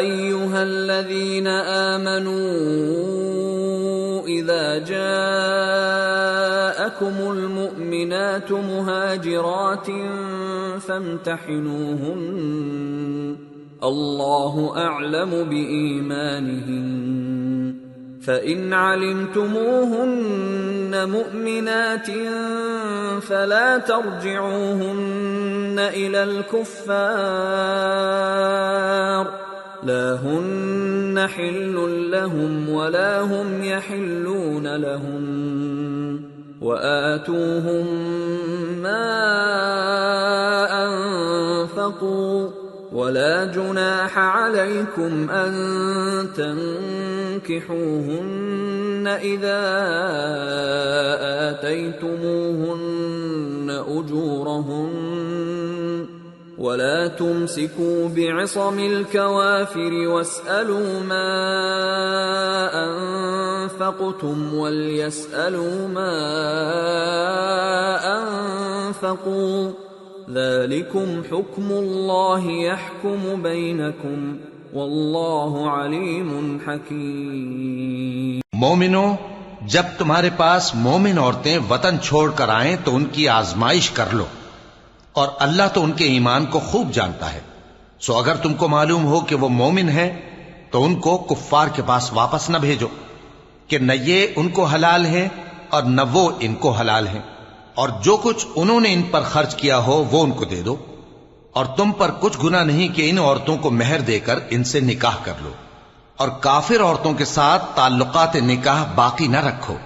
Speaker 2: ایھا الذین آمنوا اذا جاءکم المؤمنات مہاجرات فامتحنوہن اللہ اعلم بإیمانہن فإن علمتموهن مؤمنات فلا ترجعوهن إلى الكفار لا هن حل لهم ولا هم يحلون لهم وآتوهم ما أنفقوا ولا جناح عليكم أن تنكحوهن إذا آتيتموهن أجورهن ولا تمسكوا بعصم الكوافر واسألوا ما أنفقتم وليسألوا ما أنفقوا ذلكم حكم الله يحكم بينكم والله عليم حكيم۔
Speaker 3: مومنو، جب تمہارے پاس مومن عورتیں وطن چھوڑ کر آئیں تو ان کی آزمائش کر لو، اور اللہ تو ان کے ایمان کو خوب جانتا ہے۔ سو اگر تم کو معلوم ہو کہ وہ مومن ہیں تو ان کو کفار کے پاس واپس نہ بھیجو کہ نہ یہ ان کو حلال ہیں اور نہ وہ ان کو حلال ہیں، اور جو کچھ انہوں نے ان پر خرچ کیا ہو وہ ان کو دے دو، اور تم پر کچھ گناہ نہیں کہ ان عورتوں کو مہر دے کر ان سے نکاح کر لو، اور کافر عورتوں کے ساتھ تعلقات نکاح باقی نہ رکھو،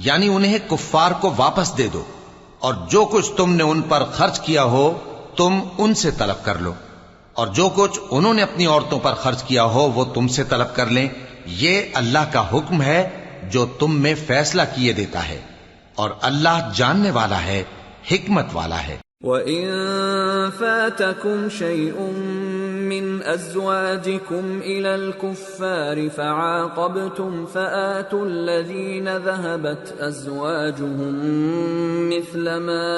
Speaker 3: یعنی انہیں کفار کو واپس دے دو، اور جو کچھ تم نے ان پر خرچ کیا ہو تم ان سے طلب کر لو، اور جو کچھ انہوں نے اپنی عورتوں پر خرچ کیا ہو وہ تم سے طلب کر لیں۔ یہ اللہ کا حکم ہے جو تم میں فیصلہ کیے دیتا ہے، اور اللہ جاننے والا ہے، حکمت والا ہے۔
Speaker 2: وَإِن فَاتَكُمْ شَيْءٌ مِّنْ أَزْوَاجِكُمْ إِلَى الْكُفَّارِ فَعَاقَبْتُمْ فَآتُوا الَّذِينَ ذَهَبَتْ أَزْوَاجُهُم مِّثْلَ مَا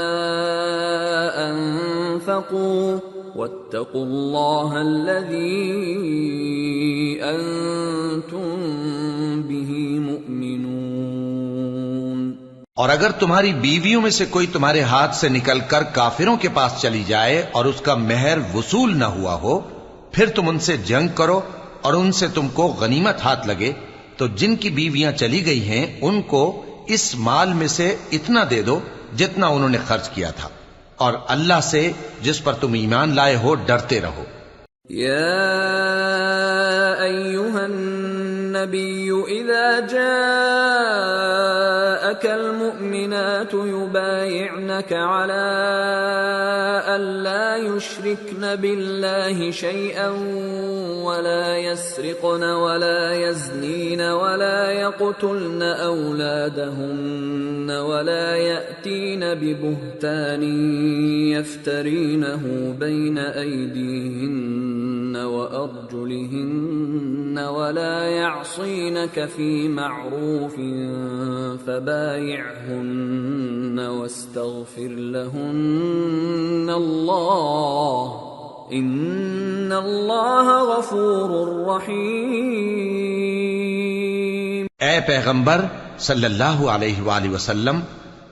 Speaker 2: أَنفَقُوا وَاتَّقُوا اللَّهَ الَّذِي أَنتُم بِهِ مُؤْمِنُونَ۔
Speaker 3: اور اگر تمہاری بیویوں میں سے کوئی تمہارے ہاتھ سے نکل کر کافروں کے پاس چلی جائے اور اس کا مہر وصول نہ ہوا ہو، پھر تم ان سے جنگ کرو اور ان سے تم کو غنیمت ہاتھ لگے، تو جن کی بیویاں چلی گئی ہیں ان کو اس مال میں سے اتنا دے دو جتنا انہوں نے خرچ کیا تھا، اور اللہ سے جس پر تم ایمان لائے ہو ڈرتے رہو۔
Speaker 2: یا ایھا النبی اذا جاءك المؤمنات يبايعنك على ألا يشركن بالله شيئا ولا يسرقن ولا يزنين ولا يقتلن أولادهن ولا يأتين ببهتان يفترينه بين أيديهن وأرجلهن ولا يعصينك في معروف فبايعهن واستغفر لهن الله إن الله غفور رحيم۔
Speaker 3: اے پیغمبر، صلی اللہ علیہ وآلہ وسلم،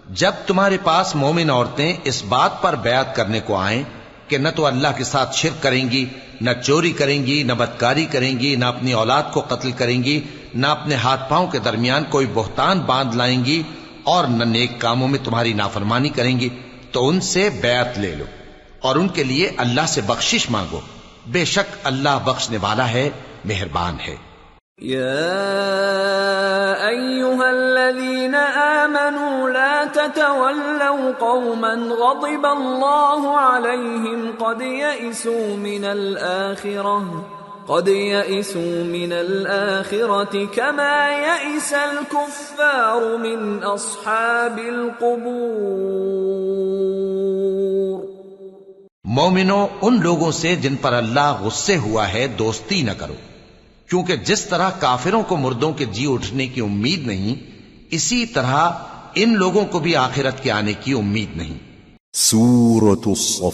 Speaker 3: جب تمہارے پاس مومن عورتیں اس بات پر بیعت کرنے کو آئیں کہ نہ تو اللہ کے ساتھ شرک کریں گی، نہ چوری کریں گی، نہ بدکاری کریں گی، نہ اپنی اولاد کو قتل کریں گی، نہ اپنے ہاتھ پاؤں کے درمیان کوئی بہتان باندھ لائیں گی، اور نہ نیک کاموں میں تمہاری نافرمانی کریں گی، تو ان سے بیعت لے لو اور ان کے لیے اللہ سے بخشش مانگو، بے شک اللہ بخشنے والا ہے، مہربان ہے۔
Speaker 2: يا أيها الذين آمنوا لا تتولوا قوما غضب الله عليهم قد يئسوا من الآخرة كما يئس الكفار من أصحاب القبور۔
Speaker 3: مومنو، ان لوگوں سے جن پر اللہ غصے ہوا ہے دوستی نہ کرو، کیونکہ جس طرح کافروں کو مردوں کے جی اٹھنے کی امید نہیں، اسی طرح ان لوگوں کو بھی آخرت کے آنے کی امید نہیں۔
Speaker 1: سورة الصف۔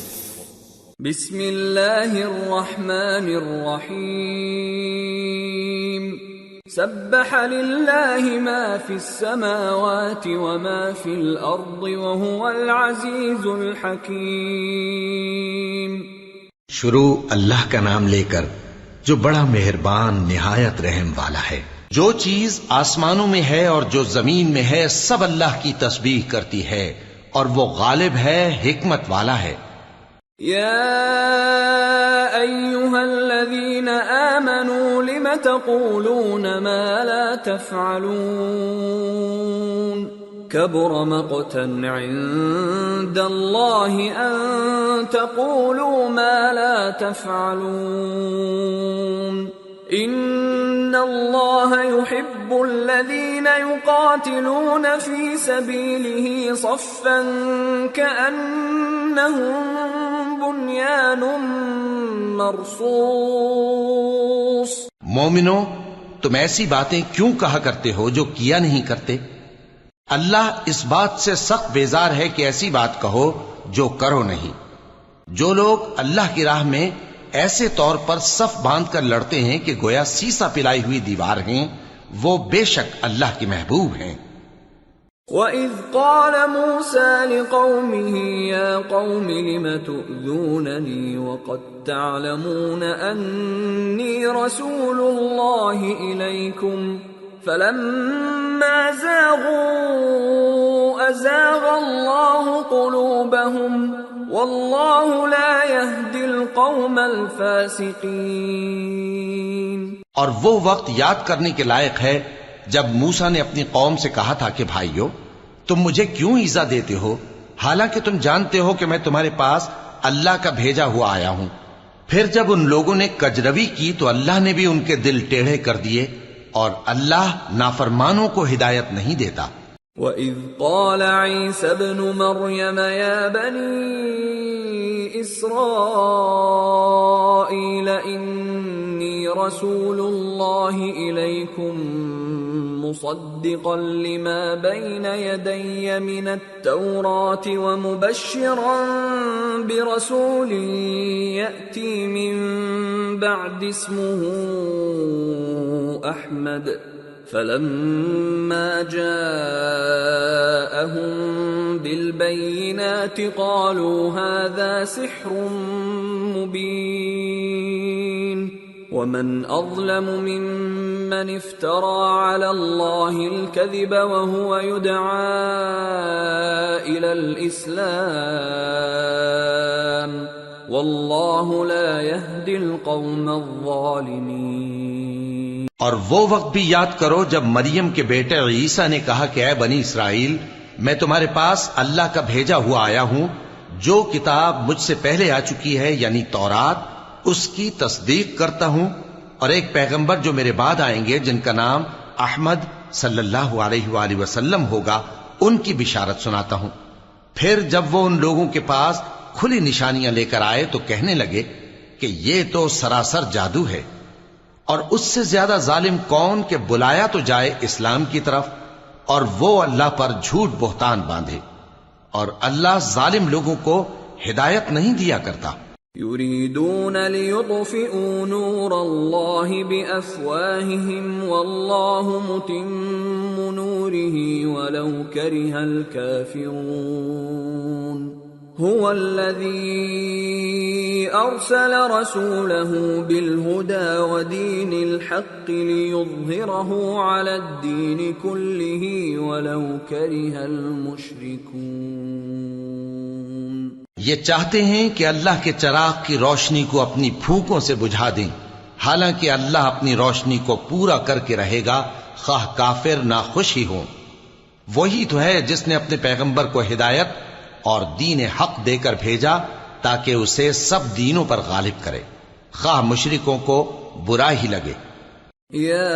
Speaker 2: بسم اللہ الرحمن الرحیم۔ سبح للہ ما فی السماوات وما فی الارض وهو العزیز الحکیم۔
Speaker 3: شروع اللہ کا نام لے کر جو بڑا مہربان نہایت رحم والا ہے۔ جو چیز آسمانوں میں ہے اور جو زمین میں ہے سب اللہ کی تسبیح کرتی ہے، اور وہ غالب ہے، حکمت والا ہے۔
Speaker 2: یا ایھا الذین آمنوا لم تقولون ما لا تفعلون كبر مقتا عند الله أن تقولوا ما لا تفعلون إن الله يحب الذين يقاتلون في سبيله صفا كأنهم بنيان مرصوص۔
Speaker 3: مومنو، تم ایسی باتیں کیوں کہا کرتے ہو جو کیا نہیں کرتے؟ اللہ اس بات سے سخت بیزار ہے کہ ایسی بات کہو جو کرو نہیں۔ جو لوگ اللہ کی راہ میں ایسے طور پر صف باندھ کر لڑتے ہیں کہ گویا سیسا پلائی ہوئی دیوار ہیں، وہ بے شک اللہ کے محبوب ہیں۔
Speaker 2: وَإِذْ قَالَ مُوسَى لِقَوْمِهِ يَا قَوْمِ لِمَ تُؤْذُونَنِي وَقَدْ تَعْلَمُونَ أَنِّي رَسُولُ اللَّهِ إِلَيْكُمْ فَلَمَّا زَاغُوا أَزَاغَ اللَّهُ قُلُوبَهُمْ وَاللَّهُ لَا يَهْدِي الْقَوْمَ الْفَاسِقِينَ۔
Speaker 3: اور وہ وقت یاد کرنے کے لائق ہے جب موسیٰ نے اپنی قوم سے کہا تھا کہ بھائیو، تم مجھے کیوں ایذا دیتے ہو، حالانکہ تم جانتے ہو کہ میں تمہارے پاس اللہ کا بھیجا ہوا آیا ہوں۔ پھر جب ان لوگوں نے کجروی کی تو اللہ نے بھی ان کے دل ٹیڑھے کر دیے، اور اللہ نافرمانوں کو ہدایت نہیں دیتا۔
Speaker 2: وَإِذْ قَالَ عِيسَى ابْنُ مَرْيَمَ يَا بَنِي إِسْرَائِيلَ إِنِّي رَسُولُ اللَّهِ إِلَيْكُمْ مُصَدِّقًا لِمَا بَيْنَ يَدَيَّ مِنَ التَّوْرَاةِ وَمُبَشِّرًا بِرَسُولٍ يَأْتِي مِن بَعْدِ اسْمُهُ أَحْمَدُ فَلَمَّا جَاءَهُم بِالْبَيِّنَاتِ قَالُوا هَذَا سِحْرٌ مُبِينٌ وَمَنْ أَظْلَمُ مِمَّنِ افْتَرَى عَلَى اللَّهِ الْكَذِبَ وَهُوَ يُدْعَى إِلَى الْإِسْلَامِ وَاللَّهُ لَا يَهْدِي الْقَوْمَ الظَّالِمِينَ۔
Speaker 3: اور وہ وقت بھی یاد کرو جب مریم کے بیٹے عیسیٰ نے کہا کہ اے بنی اسرائیل، میں تمہارے پاس اللہ کا بھیجا ہوا آیا ہوں، جو کتاب مجھ سے پہلے آ چکی ہے یعنی تورات، اس کی تصدیق کرتا ہوں، اور ایک پیغمبر جو میرے بعد آئیں گے جن کا نام احمد صلی اللہ علیہ وآلہ وسلم ہوگا، ان کی بشارت سناتا ہوں۔ پھر جب وہ ان لوگوں کے پاس کھلی نشانیاں لے کر آئے تو کہنے لگے کہ یہ تو سراسر جادو ہے، اور اس سے زیادہ ظالم کون کہ بلایا تو جائے اسلام کی طرف اور وہ اللہ پر جھوٹ بہتان باندھے، اور اللہ ظالم لوگوں کو ہدایت نہیں دیا کرتا۔
Speaker 2: يريدون ليطفئوا نور الله بأفواههم والله متم نوره ولو كره الكافرون هو الذي أرسل رسوله بالهدى ودين الحق ليظهره على الدين كله ولو كره المشركون۔
Speaker 3: یہ چاہتے ہیں کہ اللہ کے چراغ کی روشنی کو اپنی پھونکوں سے بجھا دیں، حالانکہ اللہ اپنی روشنی کو پورا کر کے رہے گا خواہ کافر ناخوش ہی ہوں۔ وہی تو ہے جس نے اپنے پیغمبر کو ہدایت اور دین حق دے کر بھیجا تاکہ اسے سب دینوں پر غالب کرے، خواہ مشرکوں کو برا ہی لگے۔
Speaker 2: یا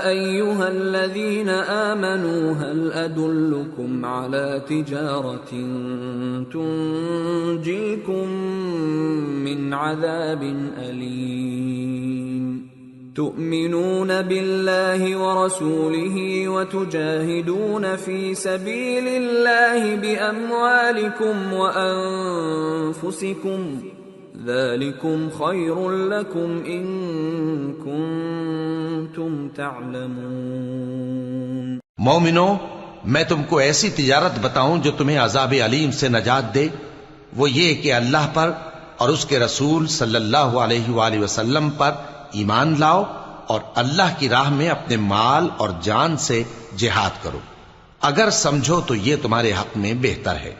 Speaker 2: ایہا الذین آمنوا هل ادلکم علی تجارة تنجیکم من عذاب علیم تؤمنون بالله ورسوله وتجاهدون في سبيل الله بأموالكم وأنفسكم ذلكم خير لكم إن كنتم تعلمون۔
Speaker 3: مومنو، میں تم کو ایسی تجارت بتاؤں جو تمہیں عذاب علیم سے نجات دے، وہ یہ کہ اللہ پر اور اس کے رسول صلی اللہ علیہ وآلہ وسلم پر ایمان لاؤ اور اللہ کی راہ میں اپنے مال اور جان سے جہاد کرو، اگر سمجھو تو یہ تمہارے حق میں بہتر ہے۔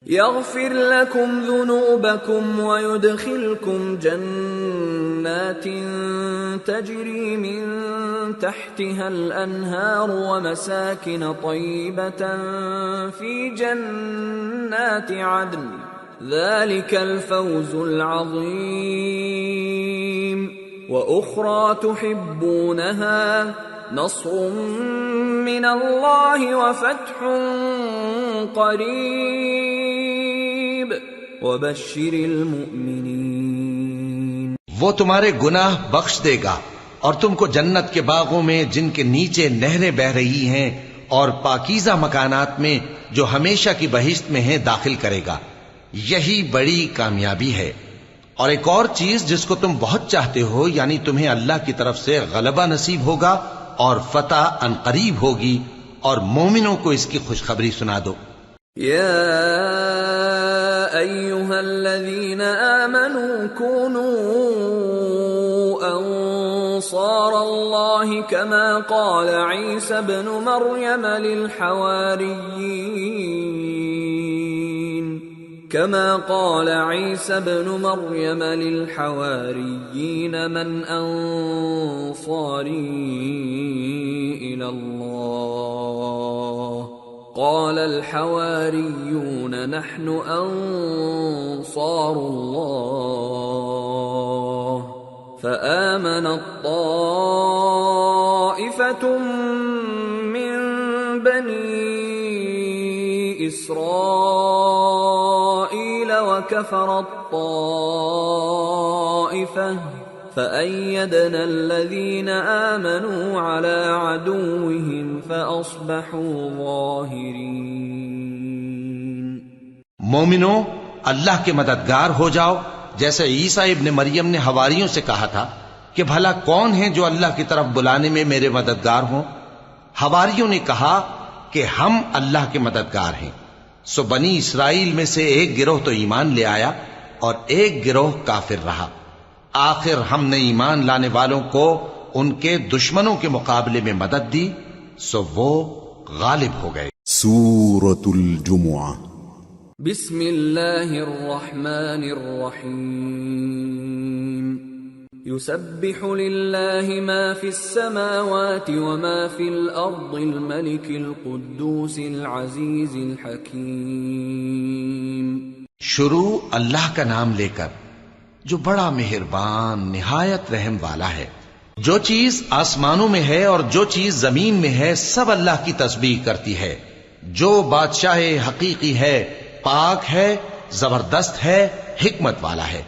Speaker 2: یغفر لکم ذنوبکم ویدخلکم جنات تجری من تحتها الانہار ومساکن طیبة فی جنات عدن ذلك الفوز العظیم۔ وَأُخْرَى تُحِبُّونَهَا نَصْرٌ مِّنَ اللَّهِ وَفَتْحٌ قَرِيبٌ وَبَشِّرِ الْمُؤْمِنِينَ۔
Speaker 3: وہ تمہارے گناہ بخش دے گا اور تم کو جنت کے باغوں میں جن کے نیچے نہریں بہ رہی ہیں اور پاکیزہ مکانات میں جو ہمیشہ کی بہشت میں ہیں داخل کرے گا، یہی بڑی کامیابی ہے۔ اور ایک اور چیز جس کو تم بہت چاہتے ہو، یعنی تمہیں اللہ کی طرف سے غلبہ نصیب ہوگا اور فتح عنقریب ہوگی، اور مومنوں کو اس کی خوشخبری سنا دو۔
Speaker 2: یا ایہا الذین آمنوا کونوا انصار اللہ کما قال عیسی ابن مریم للحواریین كما قال عيسى ابن مريم للحواريين من أنصاري إلى الله قال الحواريون نحن أنصار الله فآمنت طائفة من بني إسرائيل وكفرت طائفة فأيدنا الذين آمنوا على عدوهم فأصبحوا ظاهرين۔
Speaker 3: مومنو، اللہ کے مددگار ہو جاؤ، جیسے عیسیٰ ابن مریم نے حواریوں سے کہا تھا کہ بھلا کون ہیں جو اللہ کی طرف بلانے میں میرے مددگار ہوں؟ حواریوں نے کہا کہ ہم اللہ کے مددگار ہیں۔ سو بنی اسرائیل میں سے ایک گروہ تو ایمان لے آیا اور ایک گروہ کافر رہا۔ آخر ہم نے ایمان لانے والوں کو ان کے دشمنوں کے مقابلے میں مدد دی، سو وہ غالب ہو گئے۔
Speaker 1: سورة الجمعہ۔
Speaker 2: بسم اللہ الرحمن الرحیم۔ يسبح لله ما في السماوات وما في الأرض الملك القدوس العزيز الحكيم۔
Speaker 3: شروع اللہ کا نام لے کر جو بڑا مہربان نہایت رحم والا ہے۔ جو چیز آسمانوں میں ہے اور جو چیز زمین میں ہے سب اللہ کی تسبیح کرتی ہے۔ جو بادشاہ حقیقی ہے، پاک ہے، زبردست ہے، حکمت والا ہے۔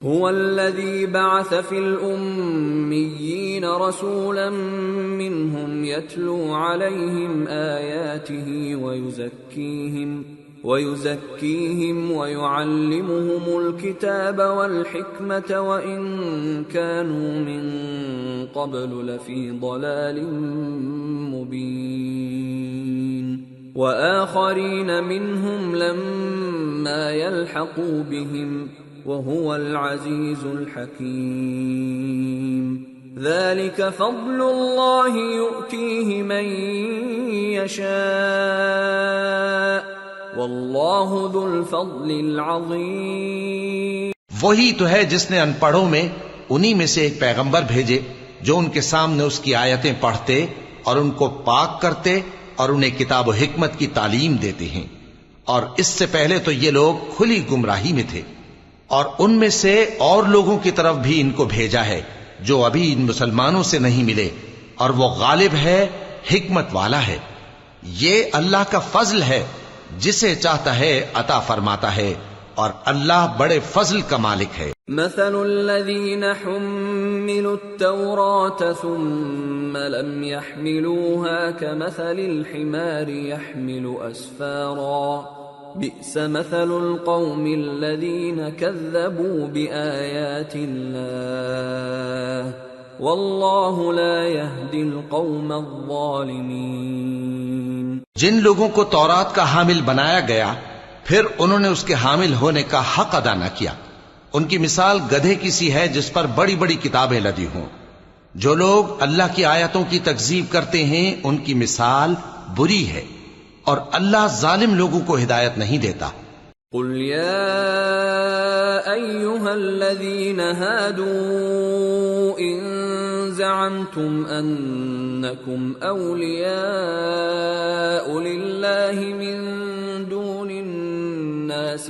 Speaker 2: هو الذي بعث في الأميين رسولا منهم يتلو عليهم آياته ويزكيهم ويعلمهم الكتاب والحكمة وإن كانوا من قبل لفي ضلال مبين وآخرين منهم لما يلحقوا بهم وهو العزيز الحكيم ذلك فضل الله يؤتيه من يشاء واللہ ذو الفضل العظیم۔
Speaker 3: وہی تو ہے جس نے ان پڑھوں میں انہی میں سے ایک پیغمبر بھیجے جو ان کے سامنے اس کی آیتیں پڑھتے اور ان کو پاک کرتے اور انہیں کتاب و حکمت کی تعلیم دیتے ہیں، اور اس سے پہلے تو یہ لوگ کھلی گمراہی میں تھے، اور ان میں سے اور لوگوں کی طرف بھی ان کو بھیجا ہے جو ابھی ان مسلمانوں سے نہیں ملے، اور وہ غالب ہے، حکمت والا ہے۔ یہ اللہ کا فضل ہے، جسے چاہتا ہے عطا فرماتا ہے، اور اللہ بڑے فضل کا مالک ہے۔
Speaker 2: مثل الذين حملوا التوراة ثم لم يحملوها كمثل الحمار يحمل أسفارا بئس مثل القوم الذين كذبوا بآيات الله واللہ لا يهدی القوم الظالمین۔
Speaker 3: جن لوگوں کو تورات کا حامل بنایا گیا پھر انہوں نے اس کے حامل ہونے کا حق ادا نہ کیا، ان کی مثال گدھے کی سی ہے جس پر بڑی بڑی کتابیں لدی ہوں۔ جو لوگ اللہ کی آیتوں کی تکذیب کرتے ہیں ان کی مثال بری ہے، اور اللہ ظالم لوگوں کو ہدایت نہیں دیتا۔
Speaker 2: قل یا ایھا الذین ہادوا ان زعمتم انکم اولیاء للہ من دون الناس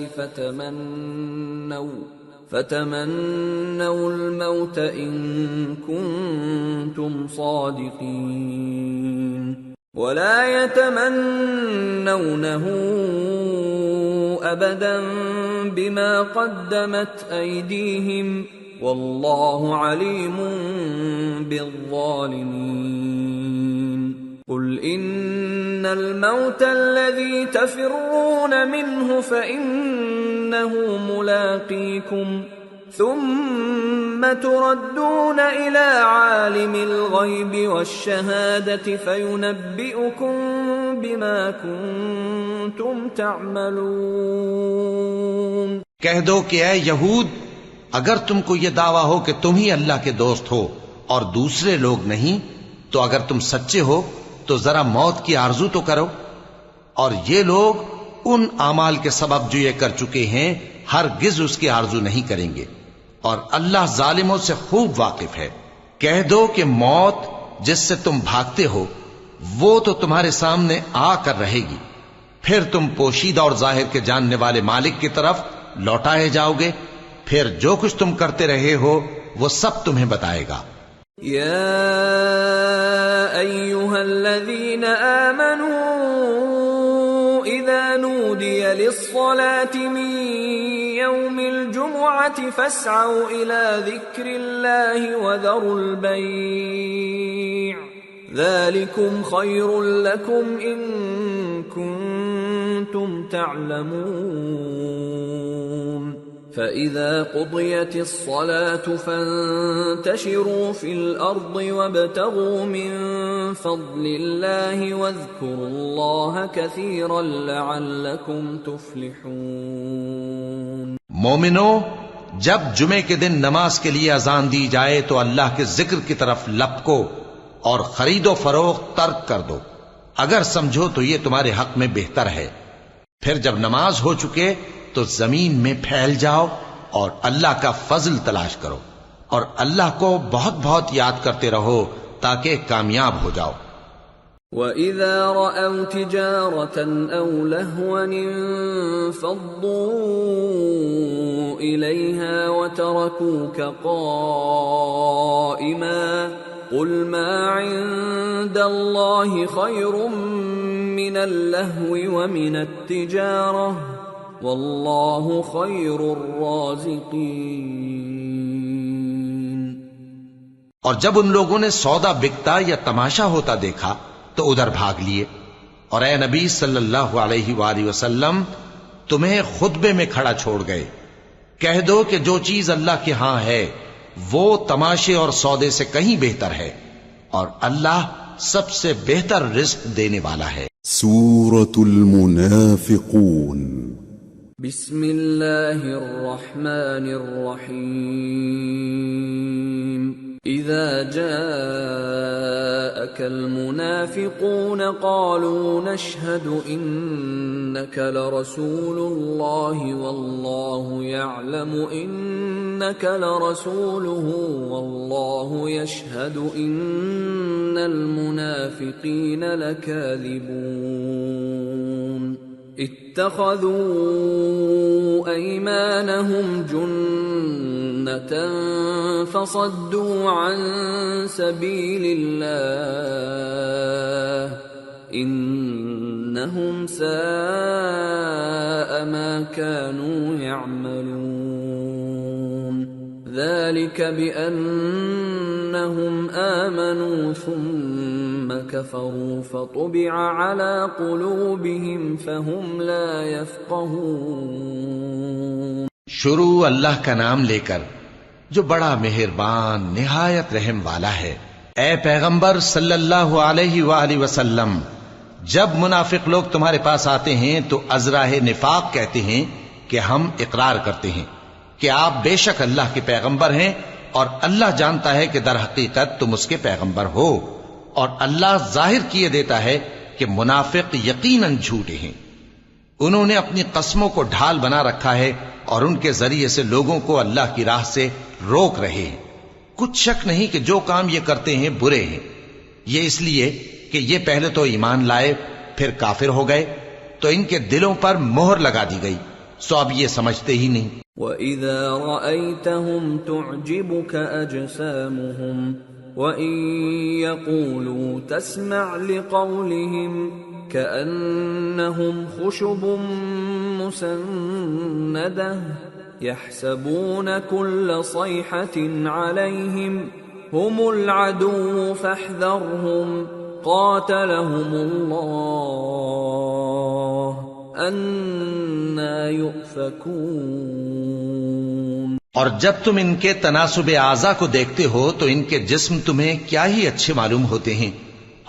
Speaker 2: فتمنوا الموت ان کنتم صادقین ولا يتمنونه ابدا بما قدمت ايديهم والله عليم بالظالمين قل ان الموت الذي تفرون منه فانه ملاقيكم ثم تردون إلى عالم الغيب والشهادة فينبئكم بما كنتم تعملون۔
Speaker 3: کہہ دو کہ اے یہود، اگر تم کو یہ دعویٰ ہو کہ تم ہی اللہ کے دوست ہو اور دوسرے لوگ نہیں، تو اگر تم سچے ہو تو ذرا موت کی آرزو تو کرو، اور یہ لوگ ان اعمال کے سبب جو یہ کر چکے ہیں ہرگز اس کی آرزو نہیں کریں گے، اور اللہ ظالموں سے خوب واقف ہے۔ کہہ دو کہ موت جس سے تم بھاگتے ہو وہ تو تمہارے سامنے آ کر رہے گی، پھر تم پوشیدہ اور ظاہر کے جاننے والے مالک کی طرف لوٹائے جاؤ گے، پھر جو کچھ تم کرتے رہے ہو وہ سب تمہیں بتائے گا۔
Speaker 2: یا ایھا الذین آمنوا اذا نودی للصلاة من يوم الجمعة فاسعوا إلى ذكر الله وذروا البيع ذلكم خير لكم إن كنتم تعلمون فإذا قضيت الصلاة فانتشروا في الأرض وابتغوا من فضل الله واذكروا الله كثيرا لعلكم تفلحون۔
Speaker 3: مومنو، جب جمعے کے دن نماز کے لیے اذان دی جائے تو اللہ کے ذکر کی طرف لپکو اور خرید و فروخت ترک کر دو، اگر سمجھو تو یہ تمہارے حق میں بہتر ہے۔ پھر جب نماز ہو چکے تو زمین میں پھیل جاؤ اور اللہ کا فضل تلاش کرو، اور اللہ کو بہت بہت یاد کرتے رہو تاکہ کامیاب ہو جاؤ۔
Speaker 2: وَإِذَا رَأَوْا تِجَارَةً أَوْ لَهْوًا انفَضُّوا إِلَيْهَا وَتَرَكُوكَ قَائِمًا قُلْ مَا عِندَ اللَّهِ خَيْرٌ مِّنَ اللَّهْوِ وَمِنَ التِّجَارَةِ وَاللَّهُ خَيْرُ الرَّازِقِينَ۔
Speaker 3: اور جب ان لوگوں نے سودا بکتا یا تماشا ہوتا دیکھا تو ادھر بھاگ لیے، اور اے نبی صلی اللہ علیہ وآلہ وسلم تمہیں خطبے میں کھڑا چھوڑ گئے. کہہ دو کہ جو چیز اللہ کے ہاں ہے وہ تماشے اور سودے سے کہیں بہتر ہے، اور اللہ سب سے بہتر رزق دینے والا ہے.
Speaker 1: سورة المنافقون.
Speaker 2: بسم اللہ الرحمن الرحیم. اذا جاءك المنافقون قالوا نشهد انك لرسول الله والله يعلم انك لرسوله والله يشهد ان المنافقين لكاذبون. اتخذوا ايمانهم جنة فصدوا عن سبيل الله انهم ساء ما كانوا يعملون. ذلك بأنهم آمنوا ثم كفروا فطبع على قلوبهم فهم لا يفقهون.
Speaker 3: شروع اللہ کا نام لے کر جو بڑا مہربان نہایت رحم والا ہے. اے پیغمبر صلی اللہ علیہ وآلہ وسلم، جب منافق لوگ تمہارے پاس آتے ہیں تو ازراہ نفاق کہتے ہیں کہ ہم اقرار کرتے ہیں کہ آپ بے شک اللہ کے پیغمبر ہیں، اور اللہ جانتا ہے کہ در حقیقت تم اس کے پیغمبر ہو، اور اللہ ظاہر کیے دیتا ہے کہ منافق یقیناً جھوٹے ہیں. انہوں نے اپنی قسموں کو ڈھال بنا رکھا ہے اور ان کے ذریعے سے لوگوں کو اللہ کی راہ سے روک رہے ہیں. کچھ شک نہیں کہ جو کام یہ کرتے ہیں برے ہیں. یہ اس لیے کہ یہ پہلے تو ایمان لائے پھر کافر ہو گئے، تو ان کے دلوں پر مہر لگا دی گئی، سو اب یہ سمجھتے ہی نہیں.
Speaker 2: وَإِذَا رَأَيْتَهُمْ تُعْجِبُكَ أَجْسَامُهُمْ وَإِن يَقُولُوا تَسْمَعْ لِقَوْلِهِمْ كَأَنَّهُمْ خُشُبٌ مُّسَنَّدَةٌ يَحْسَبُونَ كُلَّ صَيْحَةٍ عَلَيْهِمْ هُمُ الْعَدُوُّ فَاحْذَرْهُمْ قَاتَلَهُمُ اللَّهُ أَنَّى يُؤْفَكُونَ.
Speaker 3: اور جب تم ان کے تناسب اعضاء کو دیکھتے ہو تو ان کے جسم تمہیں کیا ہی اچھے معلوم ہوتے ہیں،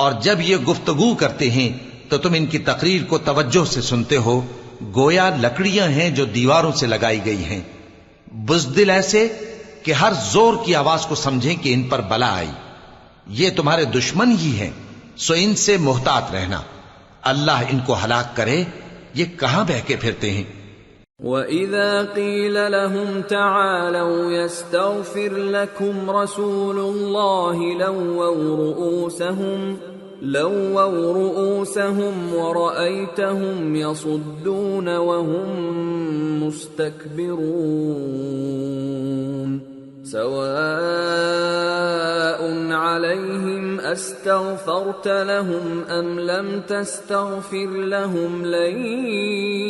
Speaker 3: اور جب یہ گفتگو کرتے ہیں تو تم ان کی تقریر کو توجہ سے سنتے ہو، گویا لکڑیاں ہیں جو دیواروں سے لگائی گئی ہیں. بزدل ایسے کہ ہر زور کی آواز کو سمجھیں کہ ان پر بلا آئی. یہ تمہارے دشمن ہی ہیں، سو ان سے محتاط رہنا. اللہ ان کو ہلاک کرے، یہ کہاں بہکے پھرتے ہیں.
Speaker 2: وَإِذَا قِيلَ لَهُمْ تَعَالَوْا يَسْتَغْفِرْ لَكُمْ رَسُولُ اللَّهِ لَوَّوْا رُؤُوسَهُمْ وَرَأَيْتَهُمْ يَصُدُّونَ وَهُمْ مُسْتَكْبِرُونَ. سواء عليهم استغفرت لهم ام لم تستغفر لهم لن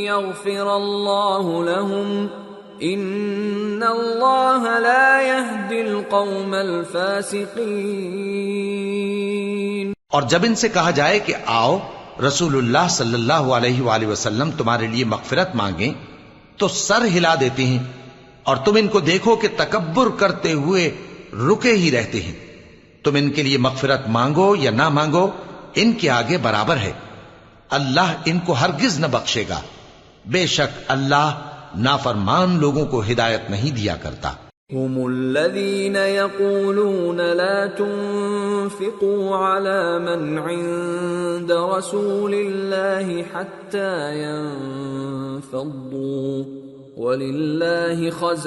Speaker 2: يغفر الله لهم ان الله لا يهدي القوم الفاسقين.
Speaker 3: اور جب ان سے کہا جائے کہ آؤ رسول اللہ صلی اللہ علیہ وآلہ وسلم تمہارے لیے مغفرت مانگیں تو سر ہلا دیتے ہیں، اور تم ان کو دیکھو کہ تکبر کرتے ہوئے رکے ہی رہتے ہیں. تم ان کے لیے مغفرت مانگو یا نہ مانگو، ان کے آگے برابر ہے. اللہ ان کو ہرگز نہ بخشے گا. بے شک اللہ نافرمان لوگوں کو ہدایت نہیں دیا کرتا.
Speaker 2: هم الذين يقولون لا تنفقوا على من عند رسول الله حتى ينفضوا ولله خزائن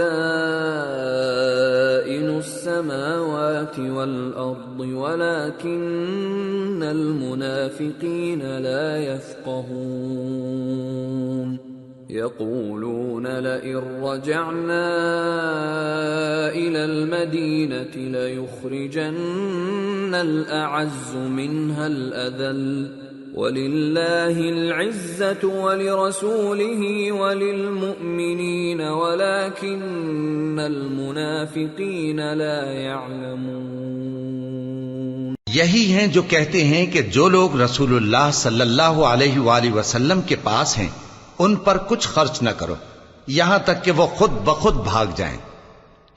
Speaker 2: السماوات والأرض ولكن المنافقين لا يفقهون. يقولون لئن رجعنا إلى المدينة ليخرجن الأعز منها الأذل ولله العزة ولرسوله وللمؤمنين ولكن المنافقين لا يعلمون.
Speaker 3: یہی ہیں جو کہتے ہیں کہ جو لوگ رسول اللہ صلی اللہ علیہ وآلہ وسلم کے پاس ہیں ان پر کچھ خرچ نہ کرو یہاں تک کہ وہ خود بخود بھاگ جائیں،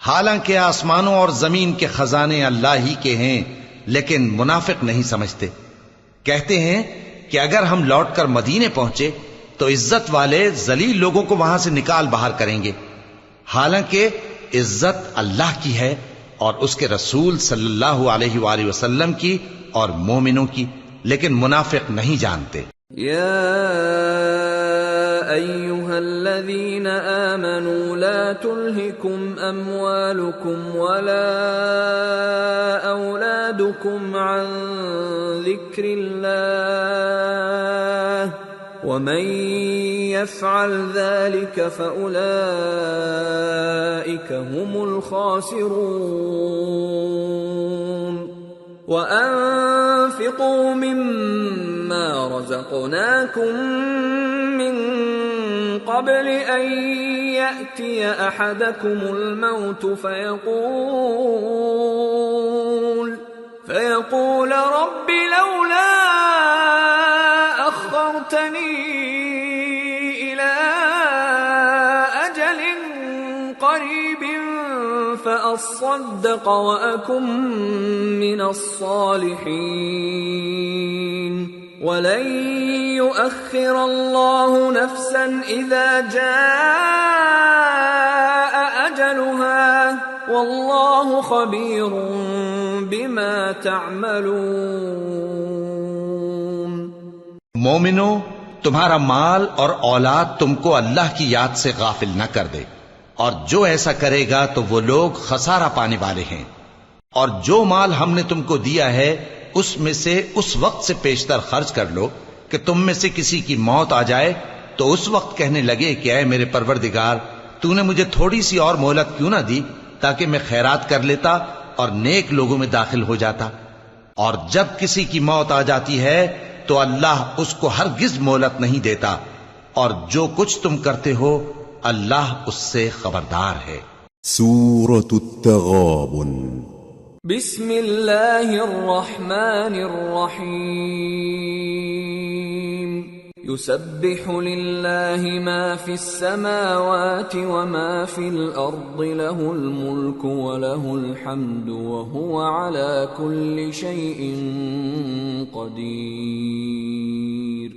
Speaker 3: حالانکہ آسمانوں اور زمین کے خزانے اللہ ہی کے ہیں، لیکن منافق نہیں سمجھتے۔ کہتے ہیں کہ اگر ہم لوٹ کر مدینے پہنچے تو عزت والے ذلیل لوگوں کو وہاں سے نکال باہر کریں گے، حالانکہ عزت اللہ کی ہے اور اس کے رسول صلی اللہ علیہ وآلہ وسلم کی اور مومنوں کی، لیکن منافق نہیں جانتے۔
Speaker 2: یا ایھا الذین آمنوا لا تلہکم اموالکم ولا اولادکم عن ذکر اللہ ومن يفعل ذلك فأولئك هم الخاسرون وأنفقوا مما رزقناكم من قبل أن يأتي أحدكم الموت فيقول رب لولا أخرتني إلى أجل قريب فأصدق وأكن من الصالحين ولن يؤخر الله نفسا إذا جاء أجلها والله خبير بما تعملون۔
Speaker 3: مومنو، تمہارا مال اور اولاد تم کو اللہ کی یاد سے غافل نہ کر دے، اور جو ایسا کرے گا تو وہ لوگ خسارہ پانے والے ہیں۔ اور جو مال ہم نے تم کو دیا ہے اس میں سے اس وقت سے پیشتر خرچ کر لو کہ تم میں سے کسی کی موت آ جائے تو اس وقت کہنے لگے کہ اے میرے پروردگار، تو نے مجھے تھوڑی سی اور مہلت کیوں نہ دی تاکہ میں خیرات کر لیتا اور نیک لوگوں میں داخل ہو جاتا۔ اور جب کسی کی موت آ جاتی ہے تو اللہ اس کو ہرگز مہلت نہیں دیتا، اور جو کچھ تم کرتے ہو اللہ اس سے خبردار ہے۔
Speaker 1: سورة التغابن۔
Speaker 2: بسم اللہ الرحمن الرحیم۔ يسبح للہ ما فی السماوات وما فی الارض له الملک وله الحمد وهو على كل شيء قدیر۔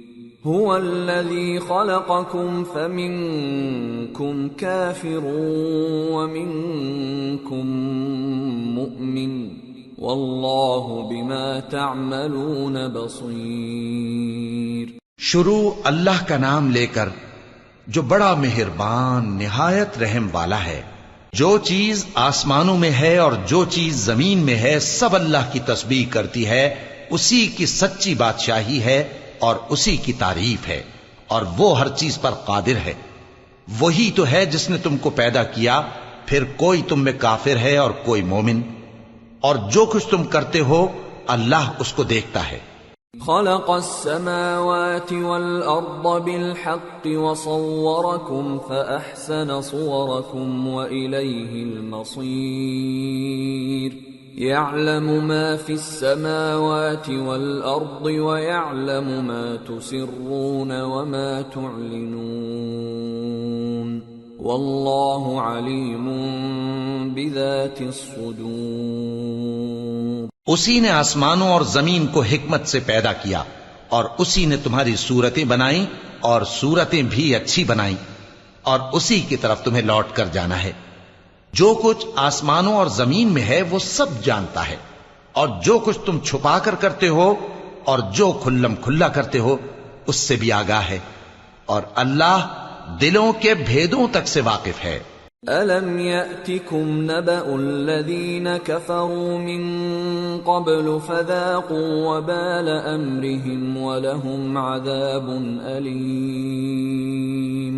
Speaker 2: هو الذي خلقكم فمنكم كافر ومنكم مؤمن والله بما تعملون بصير۔
Speaker 3: شروع اللہ کا نام لے کر جو بڑا مہربان نہایت رحم والا ہے۔ جو چیز آسمانوں میں ہے اور جو چیز زمین میں ہے سب اللہ کی تسبیح کرتی ہے، اسی کی سچی بادشاہی ہے اور اسی کی تعریف ہے، اور وہ ہر چیز پر قادر ہے۔ وہی تو ہے جس نے تم کو پیدا کیا، پھر کوئی تم میں کافر ہے اور کوئی مومن، اور جو کچھ تم کرتے ہو اللہ اس کو دیکھتا ہے۔
Speaker 2: خلق السماوات والأرض بالحق وصوركم فأحسن صوركم وإليه المصير۔ يعلم ما في السماوات والأرض ويعلم ما تسرون وما تعلنون والله عليم بذات الصدور۔
Speaker 3: اسی نے آسمانوں اور زمین کو حکمت سے پیدا کیا، اور اسی نے تمہاری صورتیں بنائیں اور صورتیں بھی اچھی بنائیں، اور اسی کی طرف تمہیں لوٹ کر جانا ہے۔ جو کچھ آسمانوں اور زمین میں ہے وہ سب جانتا ہے، اور جو کچھ تم چھپا کر کرتے ہو اور جو کھلم کھلا کرتے ہو اس سے بھی آگاہ ہے، اور اللہ دلوں کے بھیدوں تک سے واقف ہے۔
Speaker 2: أَلَمْ يَأْتِكُمْ نَبَأُ الَّذِينَ كَفَرُوا مِن قَبْلُ فَذَاقُوا وَبَالَ أَمْرِهِمْ وَلَهُمْ عَذَابٌ أَلِيمٌ